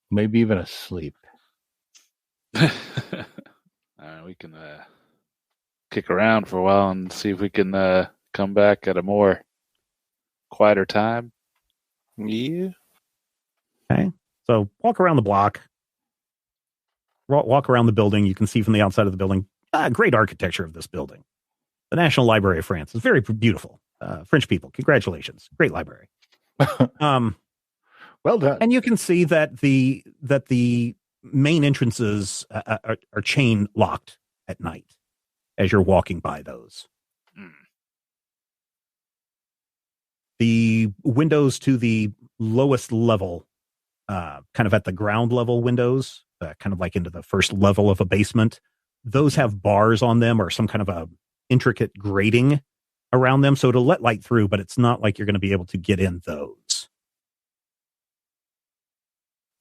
Maybe even asleep. We can kick around for a while and see if we can come back at a more quieter time. Yeah. Okay. So walk around the block. Walk around the building. You can see from the outside of the building, great architecture of this building. The National Library of France is very beautiful. French people, congratulations. Great library. Well done. And you can see that the main entrances are chain locked at night as you're walking by those. The windows to the lowest level, kind of at the ground level windows, kind of like into the first level of a basement, those have bars on them or some kind of a intricate grating around them. So it'll let light through, but it's not like you're going to be able to get in those.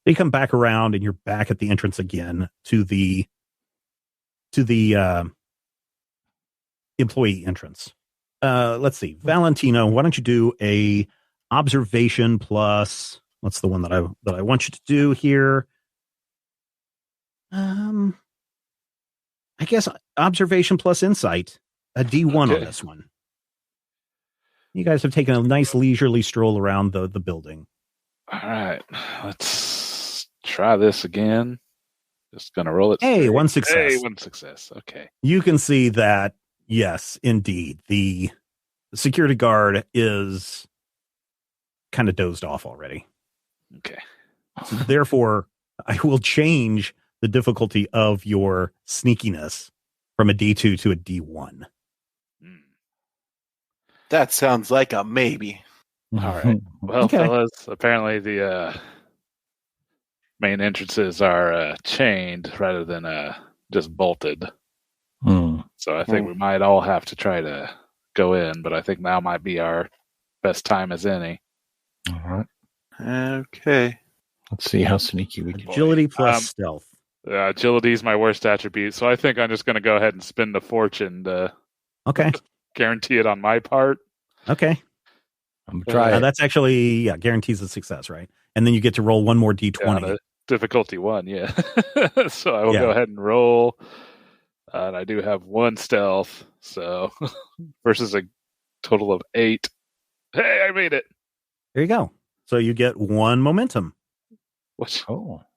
You come back around and you're back at the entrance again to the employee entrance. Let's see. Valentino, why don't you do a observation plus, what's the one that I want you to do here? I guess observation plus insight, a D1 on this one. You guys have taken a nice leisurely stroll around the building. All right, let's try this again. Just gonna roll it. Hey, one success. Hey, one success. Okay. You can see that, yes, indeed, the security guard is kind of dozed off already. Okay. So therefore, I will change the difficulty of your sneakiness from a D2 to a D1. That sounds like a maybe. All right. Well, fellas, apparently the main entrances are chained rather than just bolted. So I think we might all have to try to go in, but I think now might be our best time as any. All right. Okay. Let's see how sneaky we can. Agility plus stealth. Agility is my worst attribute, so I think I'm just going to go ahead and spend the fortune to guarantee it on my part. Okay. I'm trying. That's actually, guarantees a success, right? And then you get to roll one more D20. Difficulty 1, yeah. So I will go ahead and roll. And I do have 1 stealth, so versus a total of 8. Hey, I made it. There you go. So you get 1 momentum. Which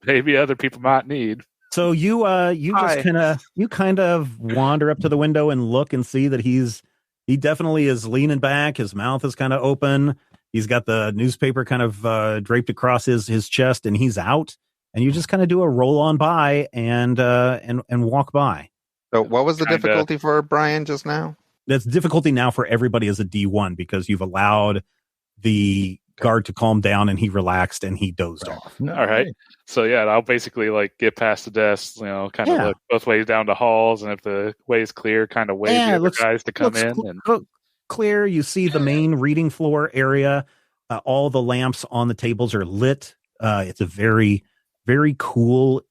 maybe other people might need. So you kind of wander up to the window and look and see that he definitely is leaning back. His mouth is kind of open. He's got the newspaper kind of draped across his chest, and he's out. And you just kind of do a roll on by and walk by. So what was the difficulty for Brian just now? That's difficulty now for everybody as a D1 because you've allowed the guard to calm down, and he relaxed and he dozed off. All right. So yeah, I'll basically like get past the desk, kind of look both ways down the halls, and if the way is clear, kind of wave the other guys to come in. And clear. You see the main reading floor area. All the lamps on the tables are lit. It's a very, very cool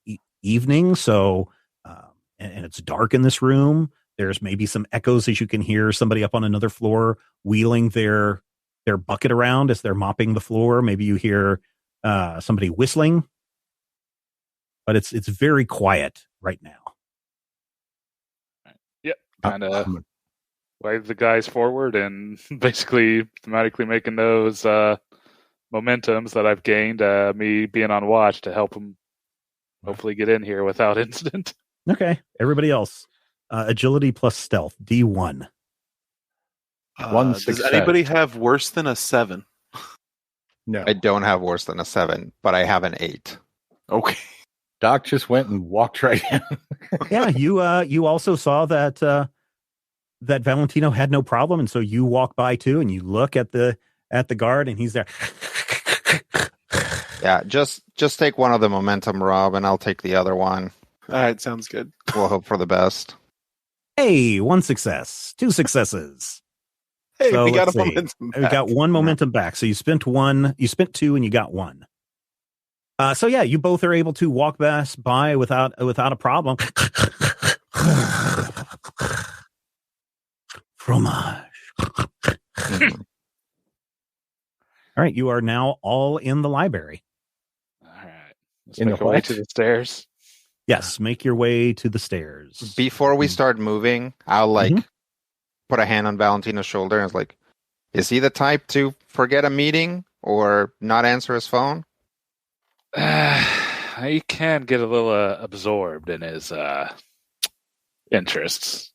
evening. So, and it's dark in this room. There's maybe some echoes as you can hear somebody up on another floor wheeling their bucket around as they're mopping the floor. Maybe you hear somebody whistling, but it's very quiet right now. Yep, kind of wave the guys forward and basically thematically making those momentums that I've gained, me being on watch to help them hopefully get in here without incident. Okay, everybody else, agility plus stealth, D1. Does anybody have worse than a 7? No. I don't have worse than a 7, but I have an 8. Okay. Doc just went and walked right in. Yeah, you also saw that Valentino had no problem, and so you walk by too, and you look at the guard, and he's there. Yeah, just take one of the momentum, Rob, and I'll take the other one. All right, sounds good. We'll hope for the best. Hey, 1 success, 2 successes. Hey, So we got let's a see. momentum back. We got 1 momentum back. So you spent 1, you spent 2, and you got 1. So yeah, you both are able to walk by without a problem. Fromage. All right, you are now all in the library. All right. Let's make our way to the stairs. Yes, make your way to the stairs. Before we start moving, I'll put a hand on Valentino's shoulder and it's like, is he the type to forget a meeting or not answer his phone? He can get a little absorbed in his interests.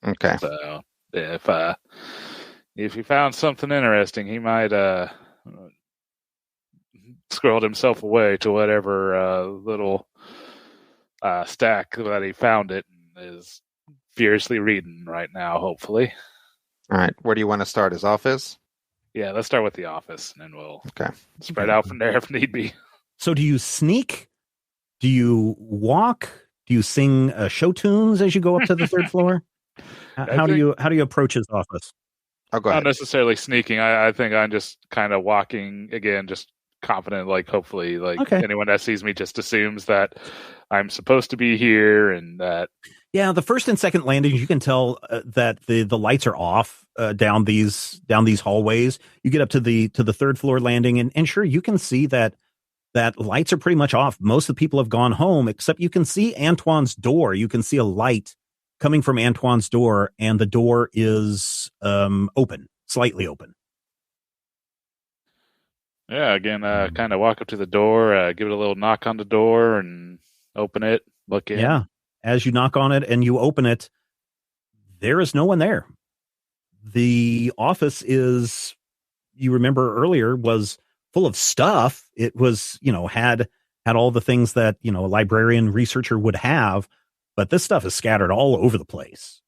Okay. So if he found something interesting, he might scrolled himself away to whatever little stack that he found it and is furiously reading right now, hopefully. All right. Where do you want to start? His office? Yeah, let's start with the office, and then we'll spread Okay. out from there if need be. So do you sneak? Do you walk? Do you sing show tunes as you go up to the third floor? How do you approach his office? Oh, go Not ahead. necessarily sneaking. I think I'm just kind of walking again, just confident. Like hopefully, anyone that sees me just assumes that I'm supposed to be here, and that. Yeah, the first and second landings, you can tell that the lights are off down these hallways. You get up to the third floor landing, and sure, you can see that lights are pretty much off. Most of the people have gone home, except you can see Antoine's door. You can see a light coming from Antoine's door, and the door is open, slightly open. Yeah, again, kind of walk up to the door, give it a little knock on the door, and open it. Look in. Yeah. As you knock on it and you open it, there is no one there. The office is, you remember earlier, was full of stuff. It was, had all the things that, a librarian researcher would have, but this stuff is scattered all over the place.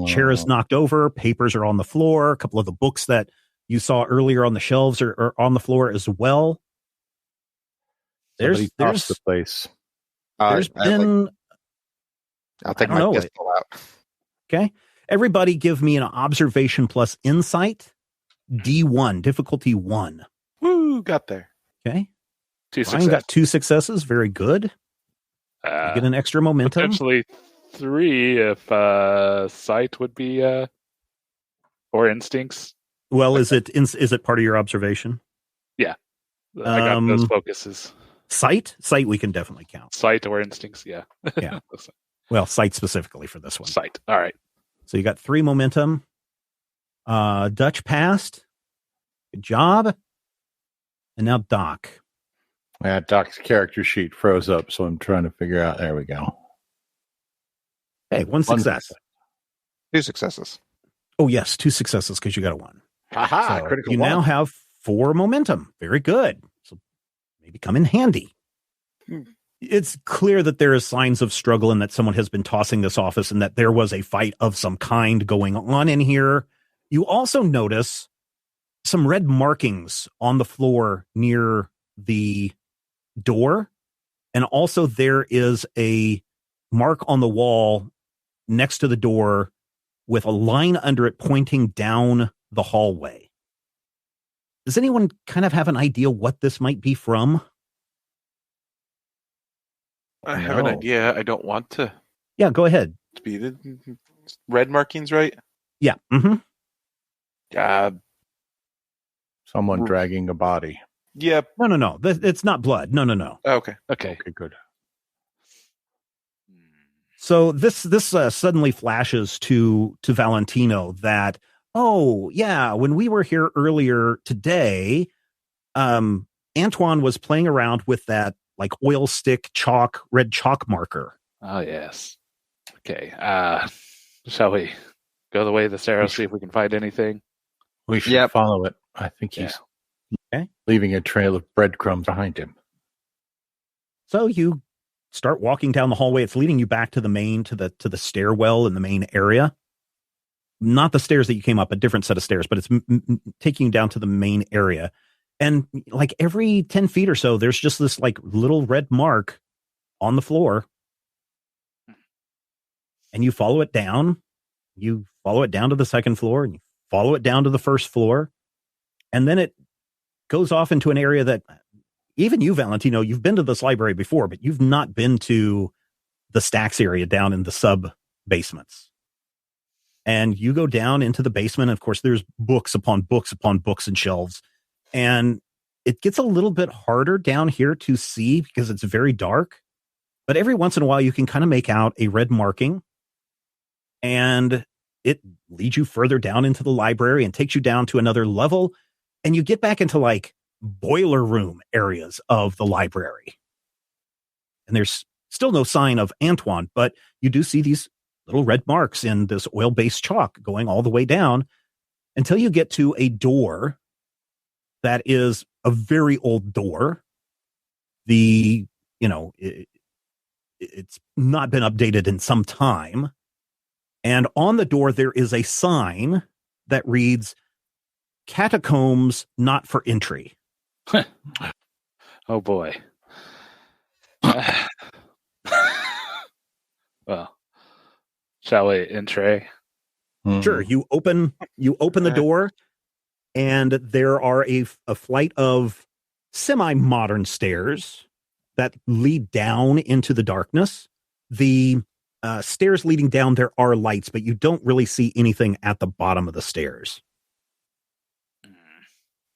Chair is knocked over. Papers are on the floor. A couple of the books that you saw earlier on the shelves are on the floor as well. There's the place. There's been... I'll take my pistol out. Okay. Everybody give me an observation plus insight. D1, difficulty 1. Woo, got there. Okay. 2 Ryan successes. got 2 successes. Very good. You get an extra momentum. Potentially 3 if sight would be or instincts. Well, is it part of your observation? Yeah. I got those focuses. Sight we can definitely count. Sight or instincts, yeah. Yeah. Well, sight specifically for this one. Sight. All right. So you got 3 momentum. Dutch passed. Good job. And now Doc. Yeah, Doc's character sheet froze up, so I'm trying to figure out. There we go. Hey, 1 success. 2 successes. Oh, yes, 2 successes because you got a 1. Aha, So critical you one. now have 4 momentum. Very good. So maybe come in handy. It's clear that there is signs of struggle and that someone has been tossing this office and that there was a fight of some kind going on in here. You also notice some red markings on the floor near the door. And also there is a mark on the wall next to the door with a line under it pointing down the hallway. Does anyone kind of have an idea what this might be from? I have an idea. I don't want to. Yeah, go ahead. Be the red markings, right? Yeah. Someone dragging a body. Yep. No. It's not blood. No. Okay. Okay, good. So this suddenly flashes to Valentino that, oh yeah, when we were here earlier today, Antoine was playing around with that like oil stick red chalk marker. Oh yes. Okay. Shall we go the way of the stairs, see if we can find anything? We should follow it. I think he's leaving a trail of breadcrumbs behind him. So you start walking down the hallway. It's leading you back to the main, to the stairwell in the main area. Not the stairs that you came up, a different set of stairs, but it's taking you down to the main area. And like every 10 feet or so, there's just this like little red mark on the floor. And you follow it down. You follow it down to the second floor, and you follow it down to the first floor. And then it goes off into an area that even you, Valentino, you've been to this library before, but you've not been to the stacks area down in the sub basements. And you go down into the basement. And of course, there's books upon books upon books and shelves. And it gets a little bit harder down here to see because it's very dark. But every once in a while, you can kind of make out a red marking. And it leads you further down into the library and takes you down to another level. And you get back into like boiler room areas of the library. And there's still no sign of Antoine, but you do see these little red marks in this oil-based chalk going all the way down until you get to a door that is a very old door. It's not been updated in some time. And on the door, there is a sign that reads, "Catacombs not for entry." Oh boy. Well, shall we enter? Sure. You open the door, and there are a flight of semi-modern stairs that lead down into the darkness. The stairs leading down, there are lights, but you don't really see anything at the bottom of the stairs.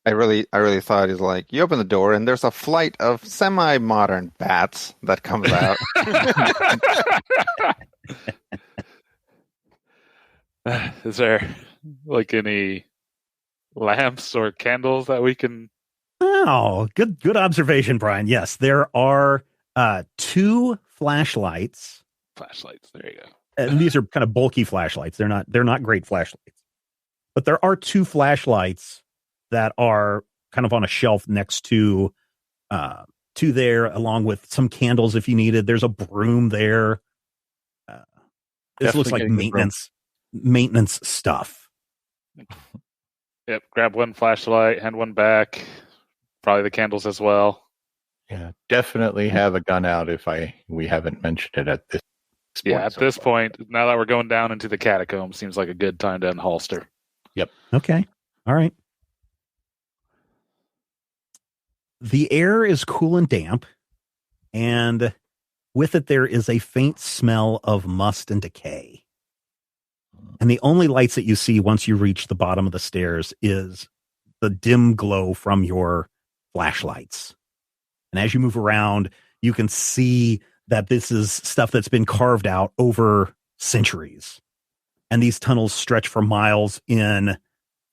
I really thought it's like you open the door and there's a flight of semi-modern bats that comes out. Is there like any lamps or candles that we can? Oh, good observation, Brian. Yes, there are 2 flashlights. Flashlights. There you go. And these are kind of bulky flashlights. They're not great flashlights, but there are 2 flashlights that are kind of on a shelf next to there, along with some candles if you needed. There's a broom there. This looks like maintenance stuff. Yep. Grab one flashlight, hand one back. Probably the candles as well. Yeah, definitely have a gun out if we haven't mentioned it at this point. Yeah, at this point, now that we're going down into the catacombs, seems like a good time to unholster. Yep. Okay. All right. The air is cool and damp, and with it there is a faint smell of must and decay. And the only lights that you see once you reach the bottom of the stairs is the dim glow from your flashlights. And as you move around, you can see that this is stuff that's been carved out over centuries. And these tunnels stretch for miles in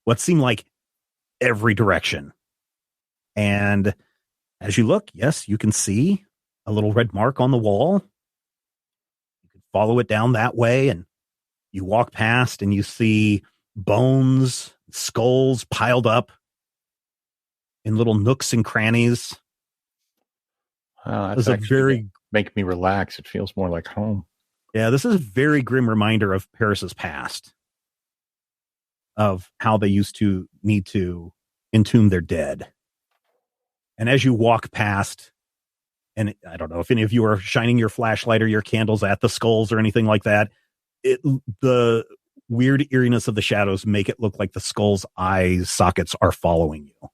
what seem like every direction. And as you look, yes, you can see a little red mark on the wall. You can follow it down that way, and you walk past and you see bones, skulls piled in little nooks and crannies. That's actually make me relax. It feels more like home. Yeah, this is a very grim reminder of Paris's past, of how they used to need to entomb their dead. And as you walk past, and I don't know if any of you are shining your flashlight or your candles at the skulls or anything like that, the weird eeriness of the shadows make it look like the skull's eye sockets are following you.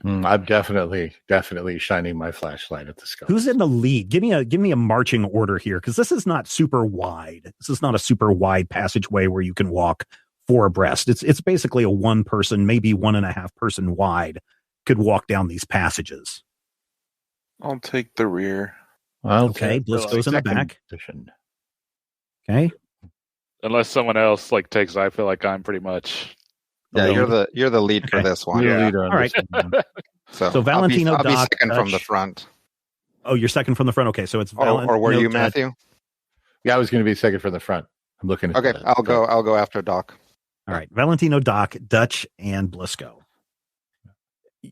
I'm definitely shining my flashlight at the skull. Who's in the lead? Give me a marching order here, because this is not super wide. This is not a super wide passageway where you can walk four abreast. It's basically a one person, maybe 1.5 person wide, could walk down these passages. I'll take the rear. Okay, Blisco's in the back. Position. Okay. Unless someone else takes, I feel like I'm pretty much. Yeah, you're the lead for this one. You're the leader on All right. So Valentino, I'll be Doc, second from the Dutch. front. Oh, you're second from the front. Okay, so it's Valentino, Or were you, Dutch. Matthew? Yeah, I was going to be second from the front. I'm looking at Okay, the- I'll go after Doc. All right, Valentino, Doc, Dutch, and Blisco.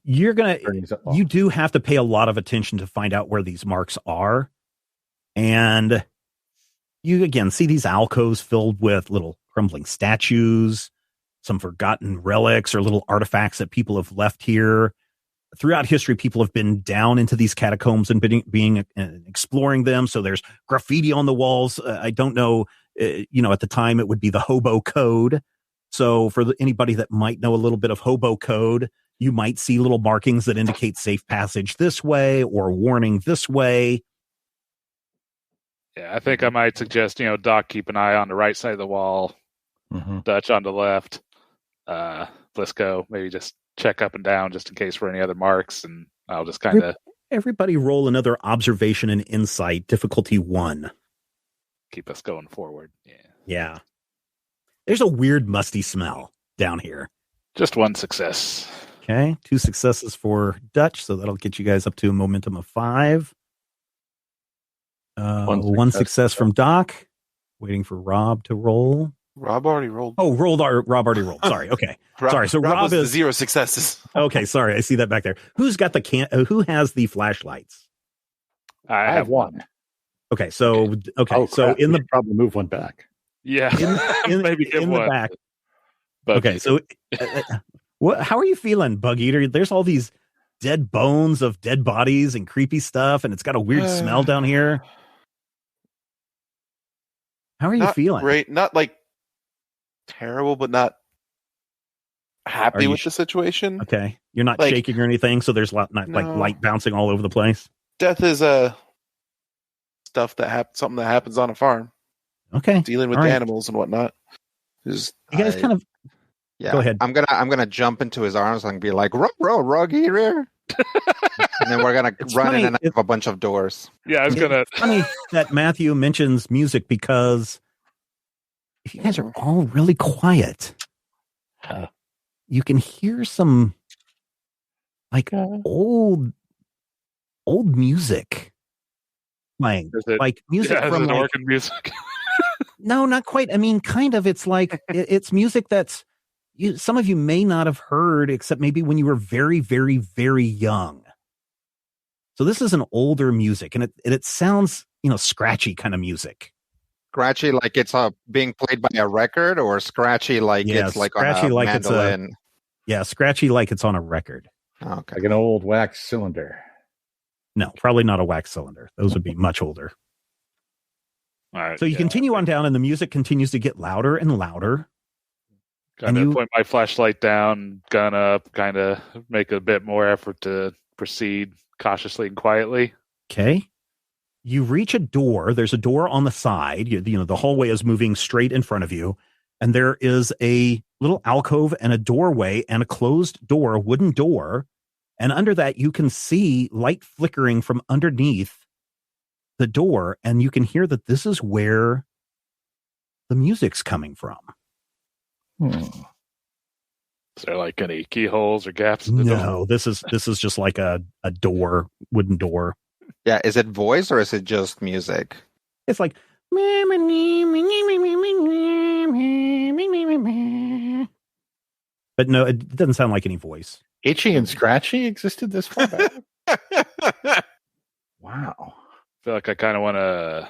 You do have to pay a lot of attention to find out where these marks are. And you again see these alcoves filled with little crumbling statues, some forgotten relics or little artifacts that people have left here. Throughout history, people have been down into these catacombs and being exploring them. So there's graffiti on the walls. I don't know, at the time it would be the hobo code. So for anybody that might know a little bit of hobo code, you might see little markings that indicate safe passage this way or warning this way. Yeah, I think I might suggest, Doc keep an eye on the right side of the wall, Dutch on the left, Blisco maybe just check up and down just in case for any other marks, and I'll just kind of... Everybody roll another observation and insight, difficulty 1. Keep us going forward. Yeah. There's a weird musty smell down here. Just one success. Okay, 2 successes for Dutch, so that'll get you guys up to a momentum of 5. One success from Doc. Waiting for Rob to roll. Rob already rolled. Oh, Rob already rolled. Sorry. Okay. Sorry. So Rob was is 0 successes. Okay. Sorry. I see that back there. Who's got who has the flashlights? I have one. Okay. So, Oh, so we should probably move one back. Yeah. Maybe in the back. Okay. So, how are you feeling, Bug Eater? There's all these dead bones of dead bodies and creepy stuff, and it's got a weird smell down here. How are you feeling? Great. Not terrible, but not happy with the situation. Okay. You're not shaking or anything, so there's light bouncing all over the place. Death is something that happens on a farm. Okay. Dealing with animals and whatnot. You guys kind of go ahead. I'm gonna jump into his arms and be like, rug here. And then we're gonna run in and out of a bunch of doors. Yeah, I was gonna. It's funny that Matthew mentions music because if you guys are all really quiet, you can hear some old music playing, music from organ music. No, not quite. I mean, kind of. It's it's music that's some of you may not have heard, except maybe when you were very, very, very young. So this is an older music, and it sounds, scratchy kind of music. Scratchy, like it's being played by a record, or scratchy like it's like scratchy on a like mandolin. Scratchy like it's on a record. Okay. Like an old wax cylinder. No, probably not a wax cylinder. Those would be much older. All right. So you continue on down, and the music continues to get louder and louder. Kind of point my flashlight down, gun up, kind of make a bit more effort to proceed cautiously and quietly. Okay. You reach a door. There's a door on the side. The hallway is moving straight in front of you. And there is a little alcove and a doorway and a closed door, a wooden door. And under that, you can see light flickering from underneath the door. And you can hear that this is where the music's coming from. Is there any keyholes or gaps in the door? No, this is just like a door, wooden door. Yeah, is it voice or is it just music? It's like but no, it doesn't sound like any voice. Itchy and Scratchy existed this far back? Wow. I feel like I kind of want to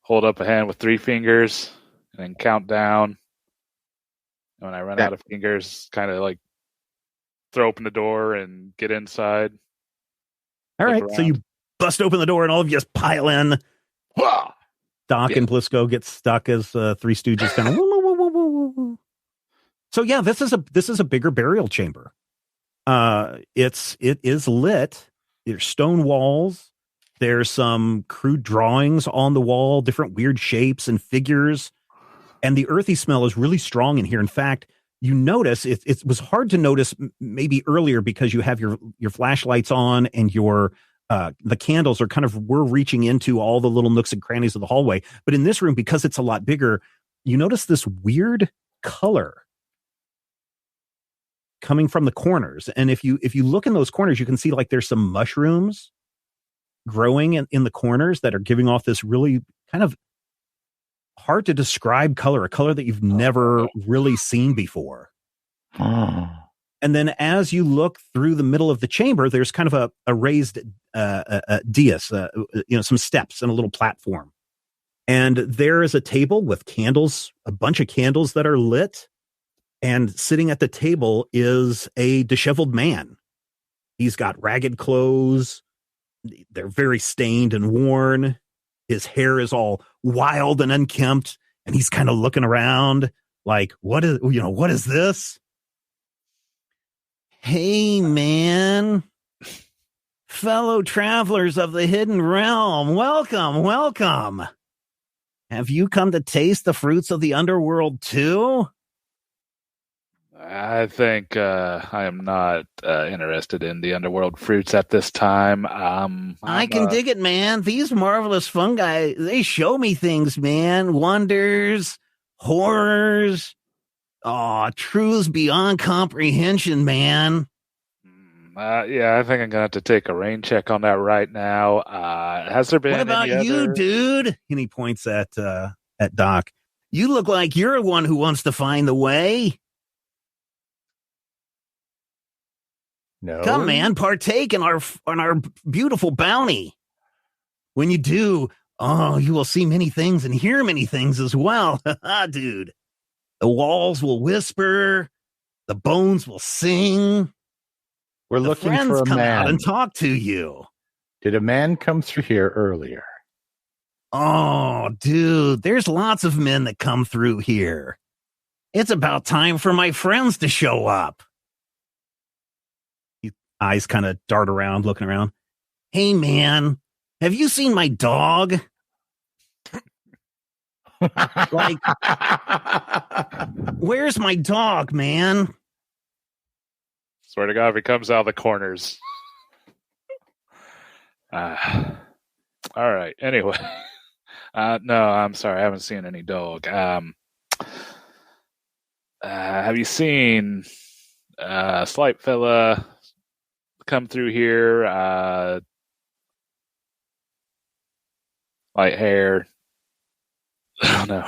hold up a hand with 3 fingers and then count down. And when I run out of fingers, kind of throw open the door and get inside. All right, so you bust open the door and all of you just pile in. Doc and Blisco get stuck as Three Stooges kind of. So yeah, this is a bigger burial chamber. It is lit. There's stone walls. There's some crude drawings on the wall, different weird shapes and figures. And the earthy smell is really strong in here. In fact, you notice it was hard to notice maybe earlier because you have your flashlights on and the candles are we're reaching into all the little nooks and crannies of the hallway. But in this room, because it's a lot bigger, you notice this weird color coming from the corners. And if you look in those corners, you can see like there's some mushrooms growing in the corners that are giving off this really kind of hard to describe color, a color that you've never really seen before. And then as you look through the middle of the chamber, there's kind of a raised dais, some steps and a little platform. And there is a table with candles, a bunch of candles that are lit. And sitting at the table is a disheveled man. He's got ragged clothes. They're very stained and worn. His hair is all wild and unkempt. And he's kind of looking around like, what is this? Hey, man. Fellow travelers of the hidden realm. Welcome. Have you come to taste the fruits of the underworld too? I think I am not interested in the underworld fruits at this time. I can dig it, man. These marvelous fungi, they show me things, man. Wonders, horrors, truths beyond comprehension, man. Yeah, I think I'm going to have to take a rain check on that right now. Has there been What about you, dude? And he points at Doc. You look like you're one who wants to find the way. No. Come, man, partake in our beautiful bounty. When you do, you will see many things and hear many things as well. Dude. The walls will whisper. The bones will sing. We're looking for a come man. Out and talk to you. Did a man come through here earlier? Oh, dude, there's lots of men that come through here. It's about time for my friends to show up. His eyes kind of dart around, looking around. Hey, man, have you seen my dog? Like, where's my dog, man? Swear to God, if he comes out of the corners. All right. Anyway. No, I'm sorry. I haven't seen any dog. Have you seen a slight fella come through here? Light hair. Oh, no.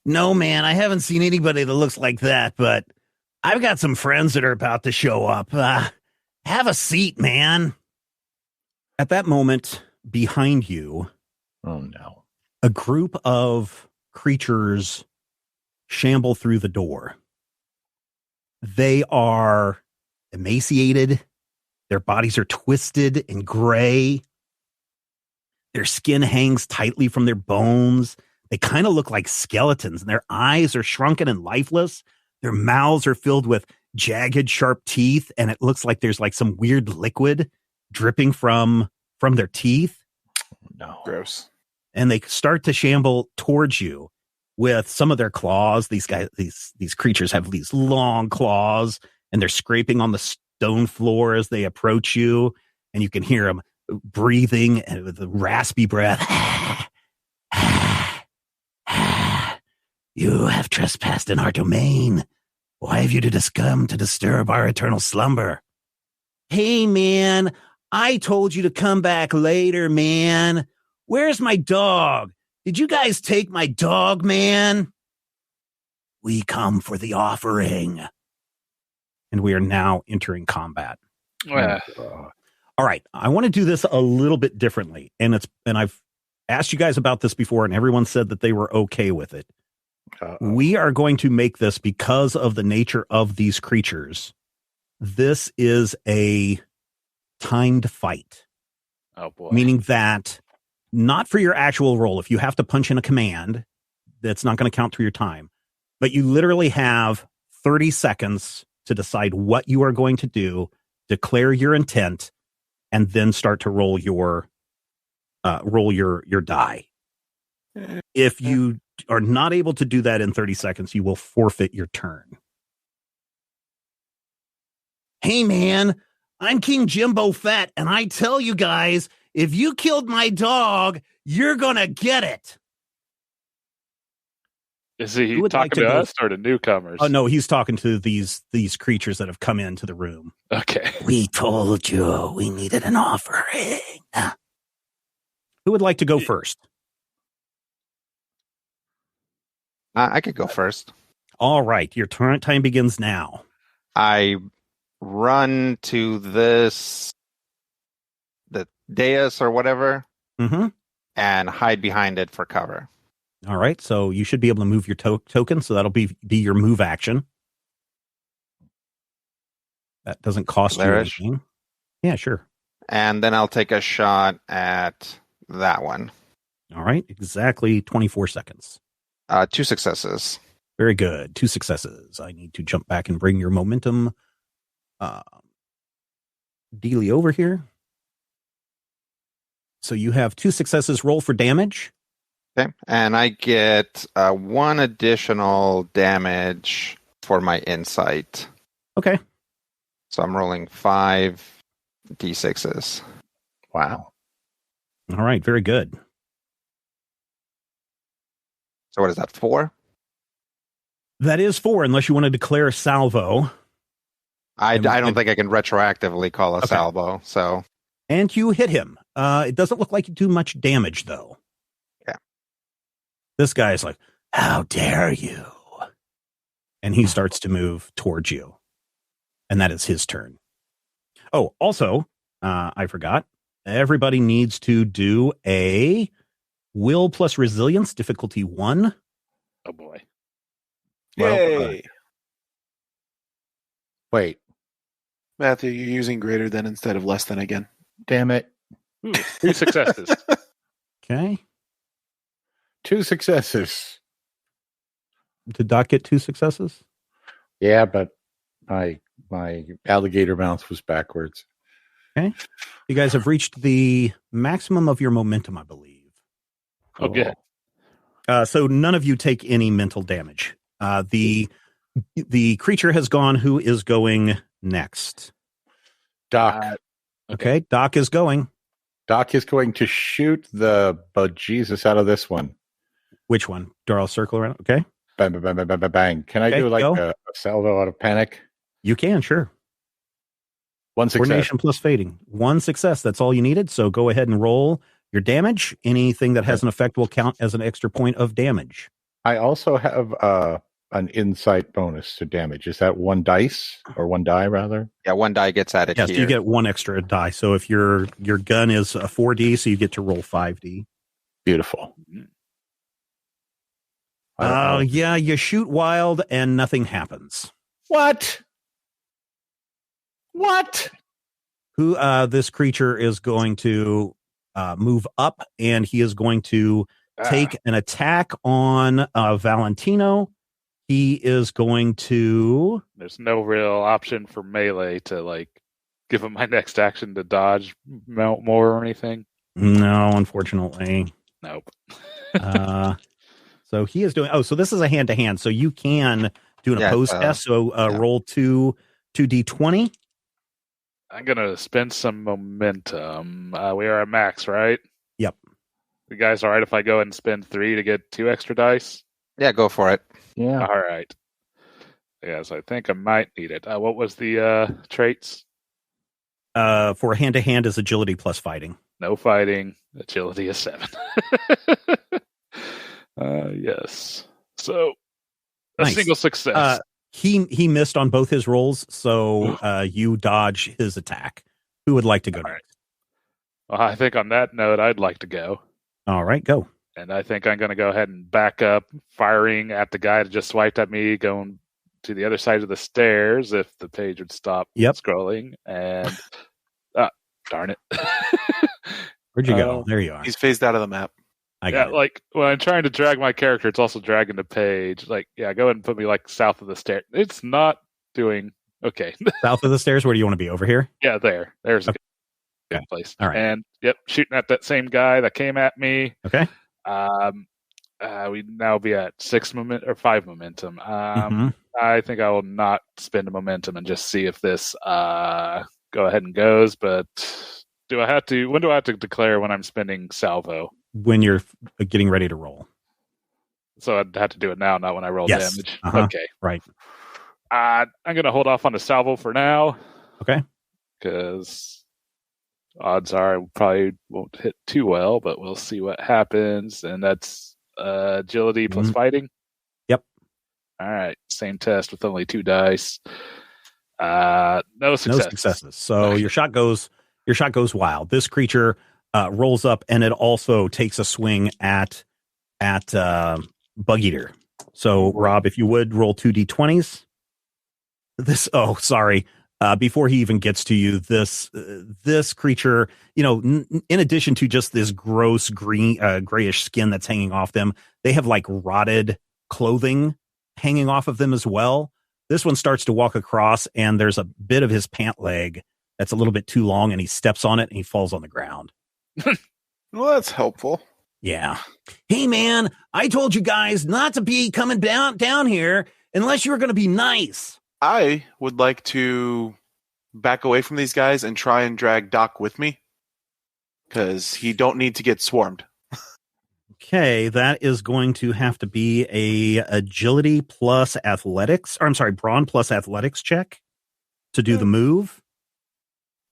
No, man, I haven't seen anybody that looks like that, but I've got some friends that are about to show up. Have a seat, man. At that moment, behind you, oh no, a group of creatures shamble through the door. They are emaciated. Their bodies are twisted and gray. Their skin hangs tightly from their bones. They kind of look like skeletons, and their eyes are shrunken and lifeless. Their mouths are filled with jagged, sharp teeth, and it looks like there's like some weird liquid dripping from their teeth. No. Gross. And they start to shamble towards you with some of their claws. These creatures have these long claws, and they're scraping on the stone floor as they approach you, and you can hear them breathing and with a raspy breath. You have trespassed in our domain. Why have you come to disturb our eternal slumber? Hey, man, I told you to come back later, man. Where's my dog? Did you guys take my dog, man? We come for the offering. And we are now entering combat. All right, I want to do this a little bit differently. And I've asked you guys about this before, and everyone said that they were okay with it. We are going to make this because of the nature of these creatures. This is a timed fight. Oh boy. Meaning that not for your actual roll. If you have to punch in a command, that's not going to count through your time. But you literally have 30 seconds to decide what you are going to do, declare your intent, and then start to roll your die. If you are not able to do that in 30 seconds, you will forfeit your turn. Hey, man, I'm King Jimbo Fett, and I tell you guys, if you killed my dog, you're going to get it. Is he talking to us or to newcomers? Oh, no, he's talking to these creatures that have come into the room. Okay. We told you we needed an offering. Who would like to go first? I could go first. All right. Your turn time begins now. I run to the dais or whatever and hide behind it for cover. All right. So you should be able to move your token. So that'll be your move action. That doesn't cost you anything. Yeah, sure. And then I'll take a shot at that one. All right. Exactly 24 seconds. 2 successes. Very good. 2 successes. I need to jump back and bring your momentum dealy over here. So you have 2 successes. Roll for damage. Okay. And I get 1 additional damage for my insight. Okay. So I'm rolling 5 d6s. Wow. All right. Very good. So what is that, 4? That is 4, unless you want to declare a salvo. I don't think I can retroactively call a salvo. So, and you hit him. It doesn't look like you do much damage, though. Yeah. This guy's like, "How dare you?" And he starts to move towards you, and that is his turn. Oh, also, I forgot. Everybody needs to do a Will plus Resilience, difficulty 1. Oh boy! Yay! Wait, Matthew, you're using greater than instead of less than again. damn it! Ooh, 3 successes. Okay. 2 successes. Did Doc get 2 successes? Yeah, but my alligator mouth was backwards. Okay. You guys have reached the maximum of your momentum, I believe. Oh, good. So none of you take any mental damage. The creature has gone. Who is going next? Doc. Okay, Doc is going. Doc is going to shoot the bejesus out of this one. Which one? Draw a circle around. Okay. Bang, bang, bang, bang, bang, bang. Can I do like a salvo out of panic? You can, sure. 1 success. Coordination plus fading. 1 success. That's all you needed. So go ahead and roll your damage. Anything that has an effect will count as an extra point of damage. I also have an insight bonus to damage. Is that 1 dice or 1 die rather? Yeah, 1 die gets added yes, here. you get 1 extra die. So if your gun is a 4D, so you get to roll 5D. Beautiful. Yeah, you shoot wild and nothing happens. What? Who this creature is going to move up, and he is going to take an attack on Valentino. He is going to... There's no real option for melee to like give him my next action to dodge more or anything. No, unfortunately. Nope. So he is doing... Oh, so this is a hand-to-hand, so you can do an opposed test. So roll 2d20. I'm going to spend some momentum. We are at max, right? Yep. You guys all right if I go ahead and spend 3 to get 2 extra dice? Yeah, go for it. Yeah. All right. Yes, I think I might need it. What was the traits? For a hand-to-hand is agility plus fighting. No fighting. Agility is 7. Yes. So, a single success. He missed on both his rolls, so you dodge his attack. Who would like to go next? Well, I think on that note, I'd like to go. All right, go. And I think I'm going to go ahead and back up, firing at the guy that just swiped at me, going to the other side of the stairs if the page would stop scrolling. And darn it. Where'd you go? There you are. He's phased out of the map. Like when I'm trying to drag my character, it's also dragging the page. Like, go ahead and put me like south of the stairs. It's not doing okay. South of the stairs? Where do you want to be? Over here? Yeah, there. There's a good place. All right. And shooting at that same guy that came at me. Okay. We now be at 5 momentum. I think I will not spend a momentum and just see if this go ahead and goes. But do I have to? When do I have to declare when I'm spending salvo? When you're getting ready to roll. So I'd have to do it now, not when I roll damage. Okay, right. I'm going to hold off on the salvo for now. Okay. Because odds are I probably won't hit too well, but we'll see what happens. And that's agility plus fighting. Yep. All right. Same test with only 2 dice. No successes. So your shot goes wild. This creature rolls up, and it also takes a swing at Bug Eater. So Rob, if you would roll 2d20s. Before he even gets to you, this creature, in addition to just this gross green, grayish skin that's hanging off them, they have like rotted clothing hanging off of them as well. This one starts to walk across, and there's a bit of his pant leg that's a little bit too long, and he steps on it and he falls on the ground. Well, that's helpful. Yeah. Hey, man, I told you guys not to be coming down here unless you were going to be nice. I would like to back away from these guys and try and drag Doc with me, because he don't need to get swarmed. Okay, that is going to have to be a agility plus athletics, or I'm sorry, brawn plus athletics check to do the move.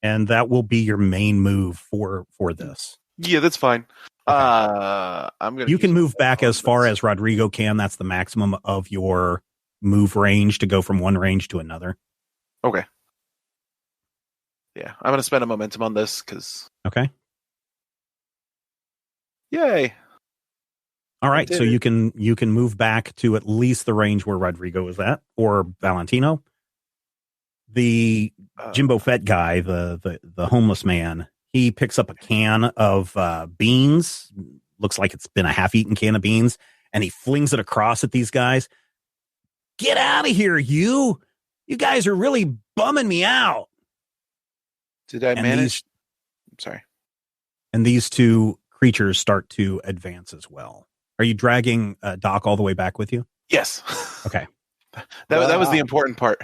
And that will be your main move for this. Yeah, that's fine. Okay. You can move back as far as Rodrigo can. That's the maximum of your move range to go from one range to another. Okay. Yeah, I'm going to spend a momentum on this because. Okay. Yay. All right, so you can move back to at least the range where Rodrigo is at, or Valentino. The Jimbo Fett guy, the homeless man, he picks up a can of beans. Looks like it's been a half-eaten can of beans, and he flings it across at these guys. Get out of here, you! You guys are really bumming me out. Did I manage? I'm sorry. And these two creatures start to advance as well. Are you dragging Doc all the way back with you? Yes. Okay. That was the important part.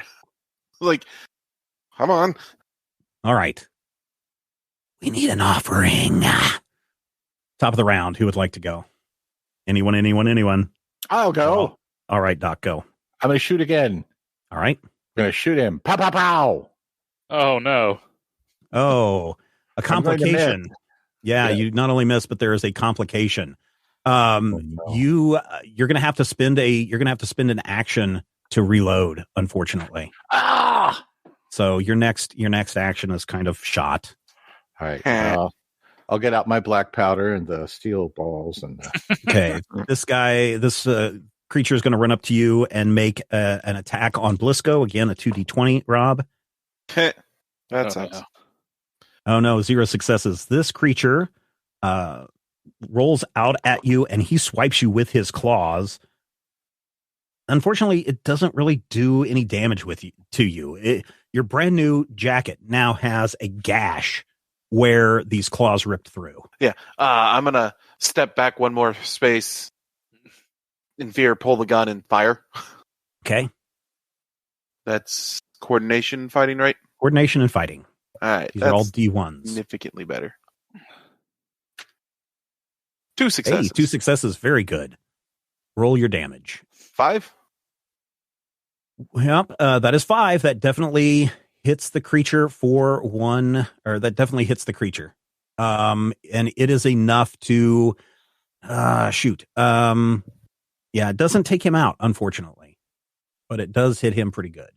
Like, come on. All right. We need an offering. Top of the round. Who would like to go? Anyone? I'll go. Oh. All right, Doc, go. I'm going to shoot again. All right. I'm going to shoot him. Pow, pow, pow. Oh, no. Oh, a complication. Yeah, you not only miss, but there is a complication. You're going to have to spend an action to reload, unfortunately. So your next action is kind of shot. All right. I'll get out my black powder and the steel balls and okay. This creature is going to run up to you and make an attack on Blisco. Again, a 2d20, Rob. That sucks. Oh no, 0 successes. This creature rolls out at you and he swipes you with his claws. Unfortunately, it doesn't really do any damage to you. Your brand new jacket now has a gash where these claws ripped through. Yeah, I'm going to step back one more space, in fear, pull the gun and fire. Okay. That's coordination fighting, right? Coordination and fighting. All right. These are all D1s. Significantly better. 2 successes. Hey, 2 successes. Very good. Roll your damage. 5? Yep, that is 5. That definitely hits the creature and it is enough to shoot. Yeah, it doesn't take him out, unfortunately, but it does hit him pretty good.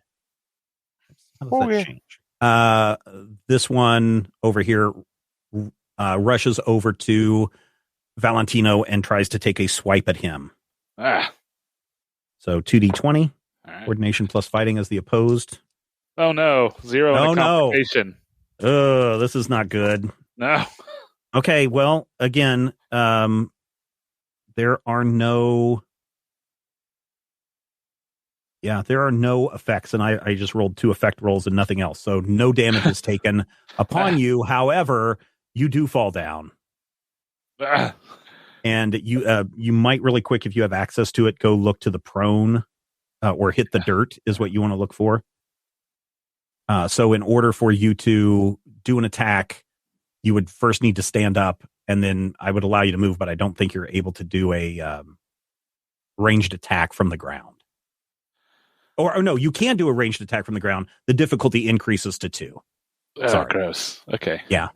How does that change? This one over here rushes over to Valentino and tries to take a swipe at him. So 2d20. Right. Coordination plus fighting as the opposed. Oh no, 0 in the complication. Oh, this is not good. No. Okay, well, again, there are no effects, and I just rolled 2 effect rolls and nothing else. So no damage is taken upon you. However, you do fall down. And you might really quick, if you have access to it, go look to the prone or hit the dirt is what you want to look for. So in order for you to do an attack, you would first need to stand up, and then I would allow you to move, but I don't think you're able to do a ranged attack from the ground. Or no, you can do a ranged attack from the ground. The difficulty increases to 2. Oh, gross. Okay. Yeah.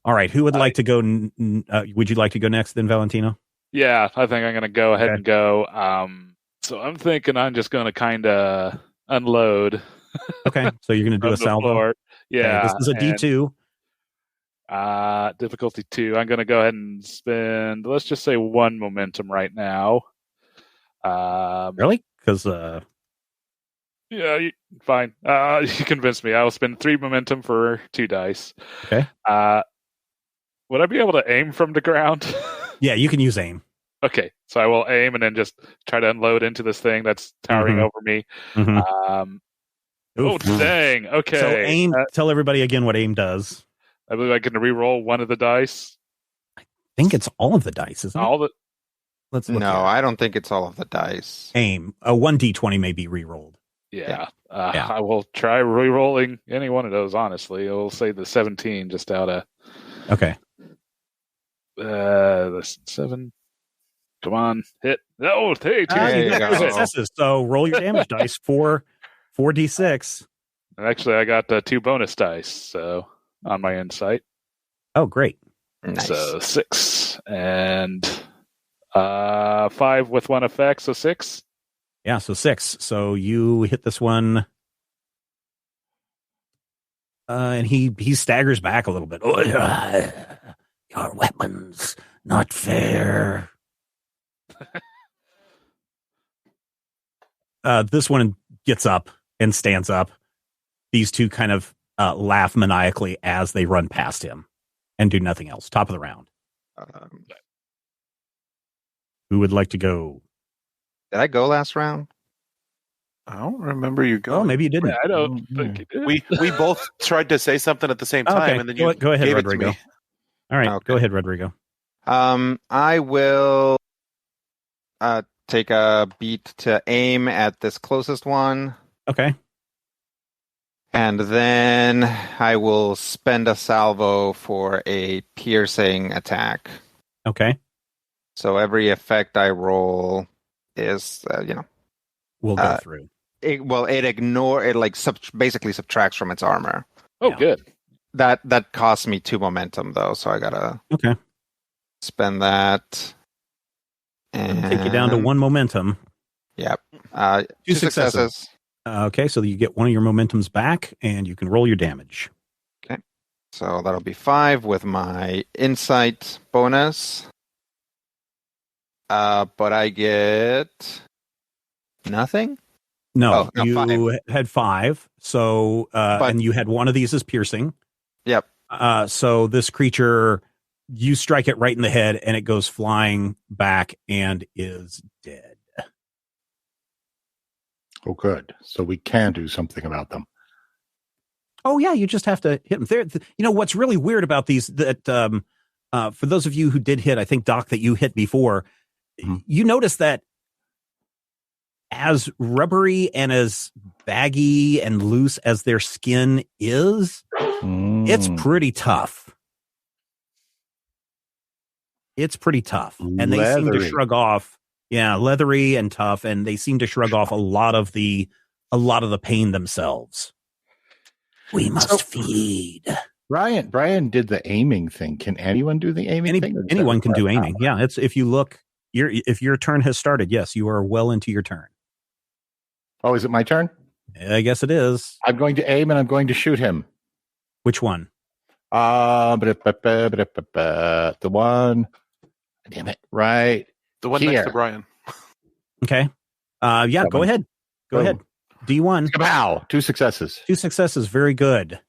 All right. Who would like to go? Would you like to go next then, Valentino? Yeah, I think I'm going to go ahead and go. So I'm thinking I'm just going to kind of unload. Okay. So you're going to do a salvo? Floor. Yeah. Okay, this is a D2. Difficulty 2. I'm going to go ahead and spend, let's just say 1 momentum right now. Really? Because yeah, fine. You convinced me. I will spend 3 momentum for 2 dice. Okay. Would I be able to aim from the ground? Yeah, you can use aim. Okay, so I will aim and then just try to unload into this thing that's towering over me. Oh, dang. Okay. So aim. Tell everybody again what aim does. I believe I can re-roll 1 of the dice. I think it's all of the dice, isn't it? All the. Let's look. No, I don't think it's all of the dice. Aim. A 1d20 may be re-rolled. Yeah. I will try re-rolling any one of those, honestly. I will say the 17 just out of... Okay. The 7. Come on. Hit. Oh, hey, 2 successes. So roll your damage dice for 4d6. And actually, I got 2 bonus dice so on my insight. Oh, great. Nice. So 6 and 5 with 1 effect, so 6. Yeah, so 6. So you hit this one, and he staggers back a little bit. Oh, your weapons, not fair. This one gets up and stands up. These two kind of laugh maniacally as they run past him and do nothing else. Top of the round. Who would like to go? Did I go last round? I don't remember you going. Oh, maybe you didn't. Yeah, I don't think you did. We both tried to say something at the same time, Okay. and then you go ahead, gave Rodrigo. it to me. All right, Okay. Go ahead, Rodrigo. I will take a beat to aim at this closest one. Okay. And then I will spend a salvo for a piercing attack. Okay. So every effect I roll is, We'll go through. it basically subtracts from its armor. Oh, Yeah. good. That costs me 2 momentum though, so I gotta spend that. And Take you down to 1 momentum. Yep. 2 successes. Okay, so you get 1 of your momentums back, and you can roll your damage. Okay. So that'll be 5 with my insight bonus. But I get nothing? No, no, you 5. had 5. So, and you had 1 of these as piercing. Yep. So this creature, you strike it right in the head, and it goes flying back and is dead. Oh, good. So we can do something about them. Oh, yeah, you just have to hit them. There, what's really weird about these, that for those of you who did hit, I think, Doc, that you hit before, you notice that as rubbery and as baggy and loose as their skin is, it's pretty tough. It's pretty tough. And they seem to shrug off. Yeah, leathery and tough, and they seem to shrug off a lot of the pain themselves. We must feed. Brian did the aiming thing. Can anyone do the aiming thing? Anyone can do aiming. Yeah, it's if you look, if your turn has started, yes, you are well into your turn. Oh, is it my turn? I guess it is. I'm going to aim and I'm going to shoot him. Which one? The one. Damn it! Right. The one Here. next to Brian. Okay. Yeah. Go ahead. Go ahead. D1. Kapow! 2 successes. 2 successes. Very good.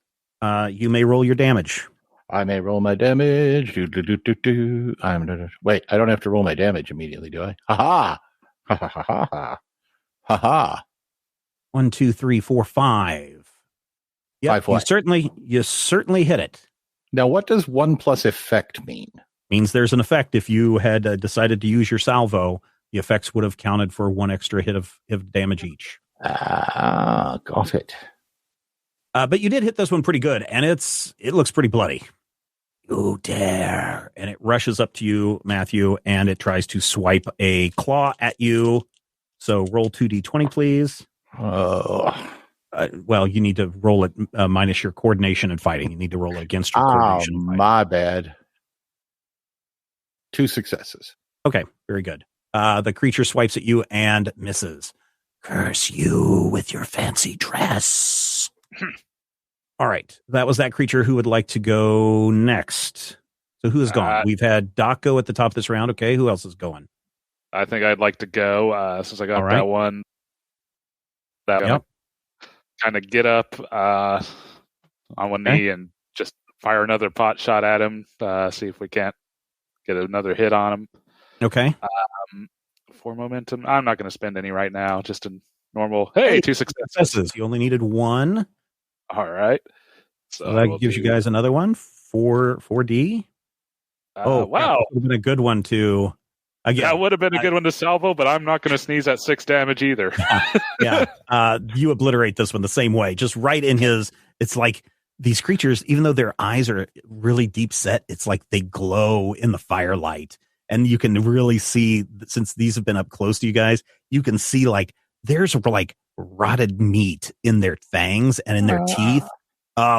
You may roll your damage. I may roll my damage. Wait, I don't have to roll my damage immediately, do I? Ha ha! Ha ha ha ha! Ha ha! 1, 2, 3, 4, 5. Yeah, you certainly hit it. Now, what does 1 plus effect mean? Means there's an effect. If you had decided to use your salvo, the effects would have counted for 1 extra hit of damage each. Got it. But you did hit this one pretty good, and it looks pretty bloody. You dare. And it rushes up to you, Matthew, and it tries to swipe a claw at you. So roll 2d20, please. Oh. Well, you need to roll it minus your coordination and fighting. You need to roll it against your coordination and fighting. My bad. 2 successes. Okay, very good. The creature swipes at you and misses. Curse you with your fancy dress. All right. That was that creature. Who would like to go next? So who is gone? We've had Doc go at the top of this round. Okay. Who else is going? I think I'd like to go since I got that one. Yep. Kind of get up on one knee and just fire another pot shot at him. See if we can't get another hit on him. Okay. For momentum, I'm not going to spend any right now. Just a normal. Hey, 2 successes. You only needed 1. All right. So that gives you guys another one. 4D. Wow. That would have been a good one too. Again, that would have been a good one to salvo, but I'm not going to sneeze at 6 damage either. Yeah. You obliterate this one the same way. Just right in his. It's like these creatures, even though their eyes are really deep set, it's like they glow in the firelight. And you can really see, since these have been up close to you guys, you can see like there's like rotted meat in their fangs and in their teeth.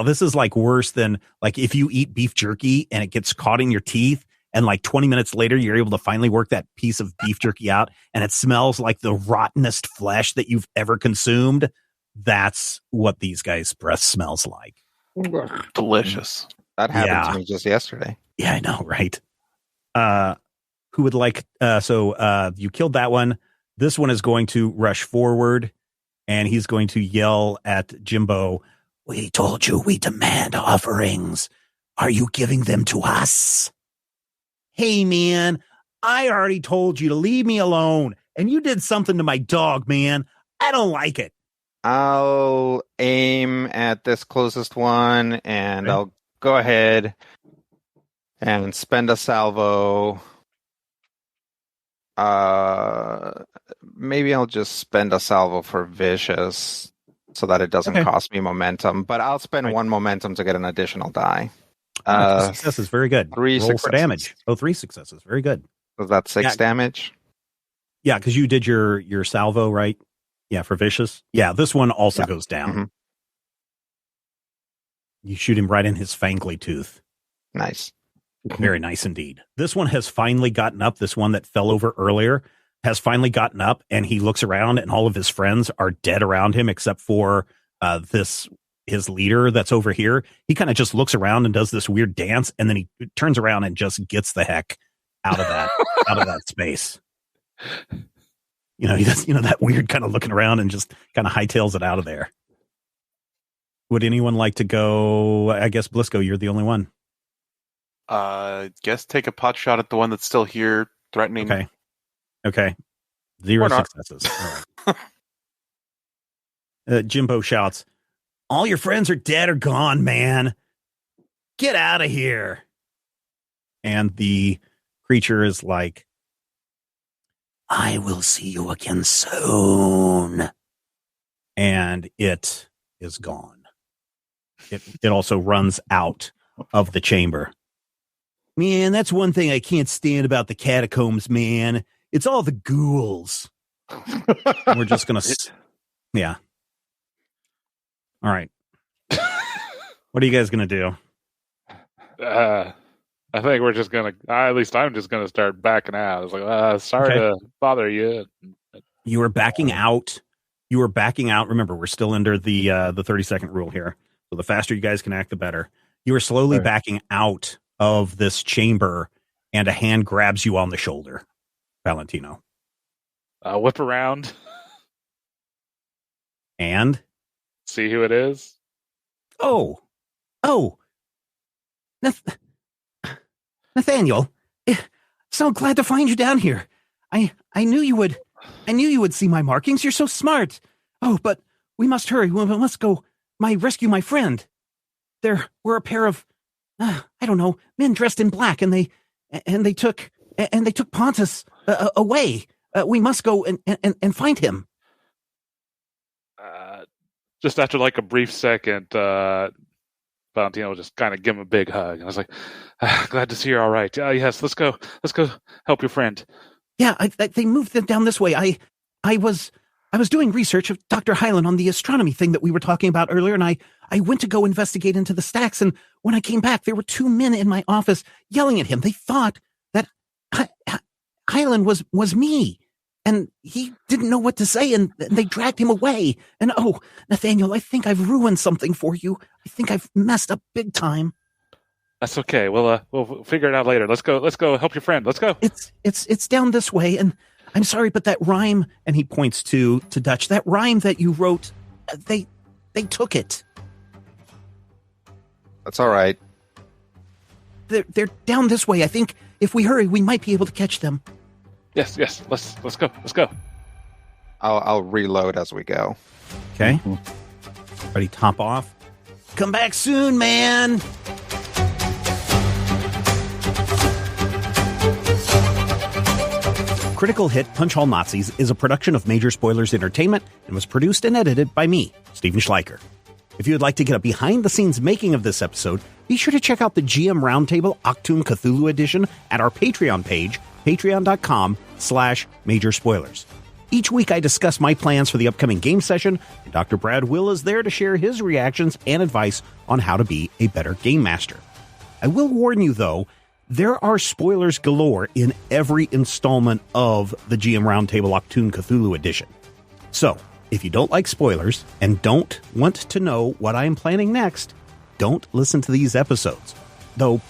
This is like worse than like if you eat beef jerky and it gets caught in your teeth. And like 20 minutes later, you're able to finally work that piece of beef jerky out. And it smells like the rottenest flesh that you've ever consumed. That's what these guys' breath smells like. Delicious. That happened to me just yesterday. Yeah, I know, right? Who would like, you killed that one. This one is going to rush forward and he's going to yell at Jimbo. We told you we demand offerings. Are you giving them to us? Hey, man, I already told you to leave me alone and you did something to my dog, man. I don't like it. I'll aim at this closest one and I'll go ahead and spend a salvo. Maybe I'll just spend a salvo for vicious so that it doesn't cost me momentum, but I'll spend 1 momentum to get an additional die. 2 successes, very good. 3 Roll successes. for damage. 3 successes, very good. Was that 6 damage? Yeah, because you did your salvo, right? Yeah, for vicious. Yeah, this one also goes down. Mm-hmm. You shoot him right in his fangly tooth. Nice. Very nice indeed. This one has finally gotten up. This one that fell over earlier has finally gotten up, and he looks around, and all of his friends are dead around him, except for his leader that's over here. He kind of just looks around and does this weird dance, and then he turns around and just gets the heck out of that space. He does, that weird kind of looking around and just kind of hightails it out of there. Would anyone like to go? I guess Blisco, you're the only one. Guess take a pot shot at the one that's still here, threatening. Okay. 0 successes. All right. Jimbo shouts, all your friends are dead or gone, man. Get out of here. And the creature is like, I will see you again soon. And it is gone. It also runs out of the chamber. Man, that's one thing I can't stand about the catacombs, man. It's all the ghouls. We're just going to... Yeah. All right. What are you guys going to do? I think we're just going to... at least I'm just going to start backing out. It's like, sorry to bother you. You are backing out. Remember, we're still under the 30-second rule here. So the faster you guys can act, the better. You are slowly backing out of this chamber, and a hand grabs you on the shoulder, Valentino. Whip around. And? See who it is? Oh. Nathaniel. So glad to find you down here. I knew you would see my markings. You're so smart. Oh, but we must hurry. We must go rescue my friend. There were a pair of men dressed in black, and they took Pontus away. We must go and find him. Just after like a brief second, Valentino just kind of give him a big hug. And I was like, glad to see you're all right. Yes, let's go help your friend. Yeah, they moved them down this way. I was doing research of Dr. Hyland on the astronomy thing that we were talking about earlier, and I went to go investigate into the stacks, and when I came back, there were 2 men in my office yelling at him. They thought that Hyland was me, and he didn't know what to say, and they dragged him away. And oh, Nathaniel, I think I've ruined something for you. I think I've messed up big time. That's okay. We'll figure it out later. Let's go help your friend. Let's go. It's down this way, and I'm sorry, but that rhyme, and he points to Dutch, that rhyme that you wrote, they took it. That's all right. They're down this way. I think if we hurry, we might be able to catch them. Yes. Let's go. I'll reload as we go. Okay. Ready, top off. Come back soon, man. Critical Hit Punch All Nazis is a production of Major Spoilers Entertainment and was produced and edited by me, Stephen Schleicher. If you would like to get a behind-the-scenes making of this episode, be sure to check out the GM Roundtable Octoon Cthulhu Edition at our Patreon page, patreon.com/Major Spoilers. Each week I discuss my plans for the upcoming game session, and Dr. Brad Will is there to share his reactions and advice on how to be a better game master. I will warn you, though, there are spoilers galore in every installment of the GM Roundtable Octoon Cthulhu Edition. So, if you don't like spoilers and don't want to know what I am planning next, don't listen to these episodes. Though,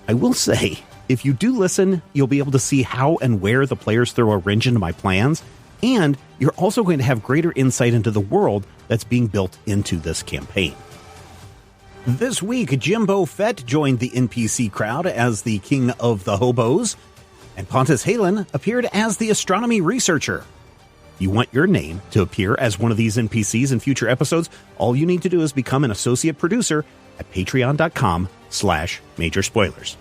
I will say, if you do listen, you'll be able to see how and where the players throw a wrench into my plans, and you're also going to have greater insight into the world that's being built into this campaign. This week, Jimbo Fett joined the NPC crowd as the King of the Hobos, and Pontus Halen appeared as the astronomy researcher. If you want your name to appear as one of these NPCs in future episodes, all you need to do is become an associate producer at patreon.com/Major Spoilers.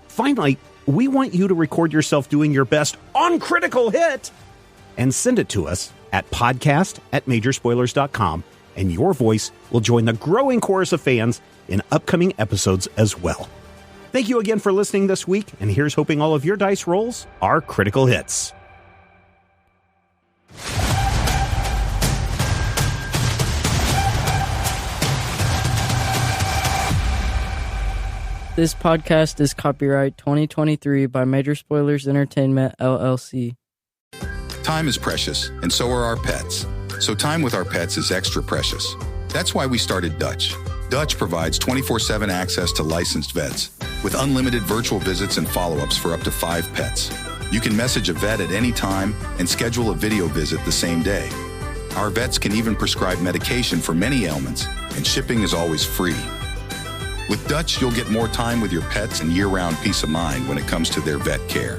Finally, we want you to record yourself doing your best on Critical Hit and send it to us at podcast@majorspoilers.com, and your voice will join the growing chorus of fans in upcoming episodes as well. Thank you again for listening this week, and here's hoping all of your dice rolls are critical hits. This podcast is copyright 2023 by Major Spoilers Entertainment, LLC. Time is precious, and so are our pets. So time with our pets is extra precious. That's why we started Dutch. Dutch provides 24/7 access to licensed vets with unlimited virtual visits and follow-ups for up to 5 pets. You can message a vet at any time and schedule a video visit the same day. Our vets can even prescribe medication for many ailments, and shipping is always free. With Dutch, you'll get more time with your pets and year-round peace of mind when it comes to their vet care.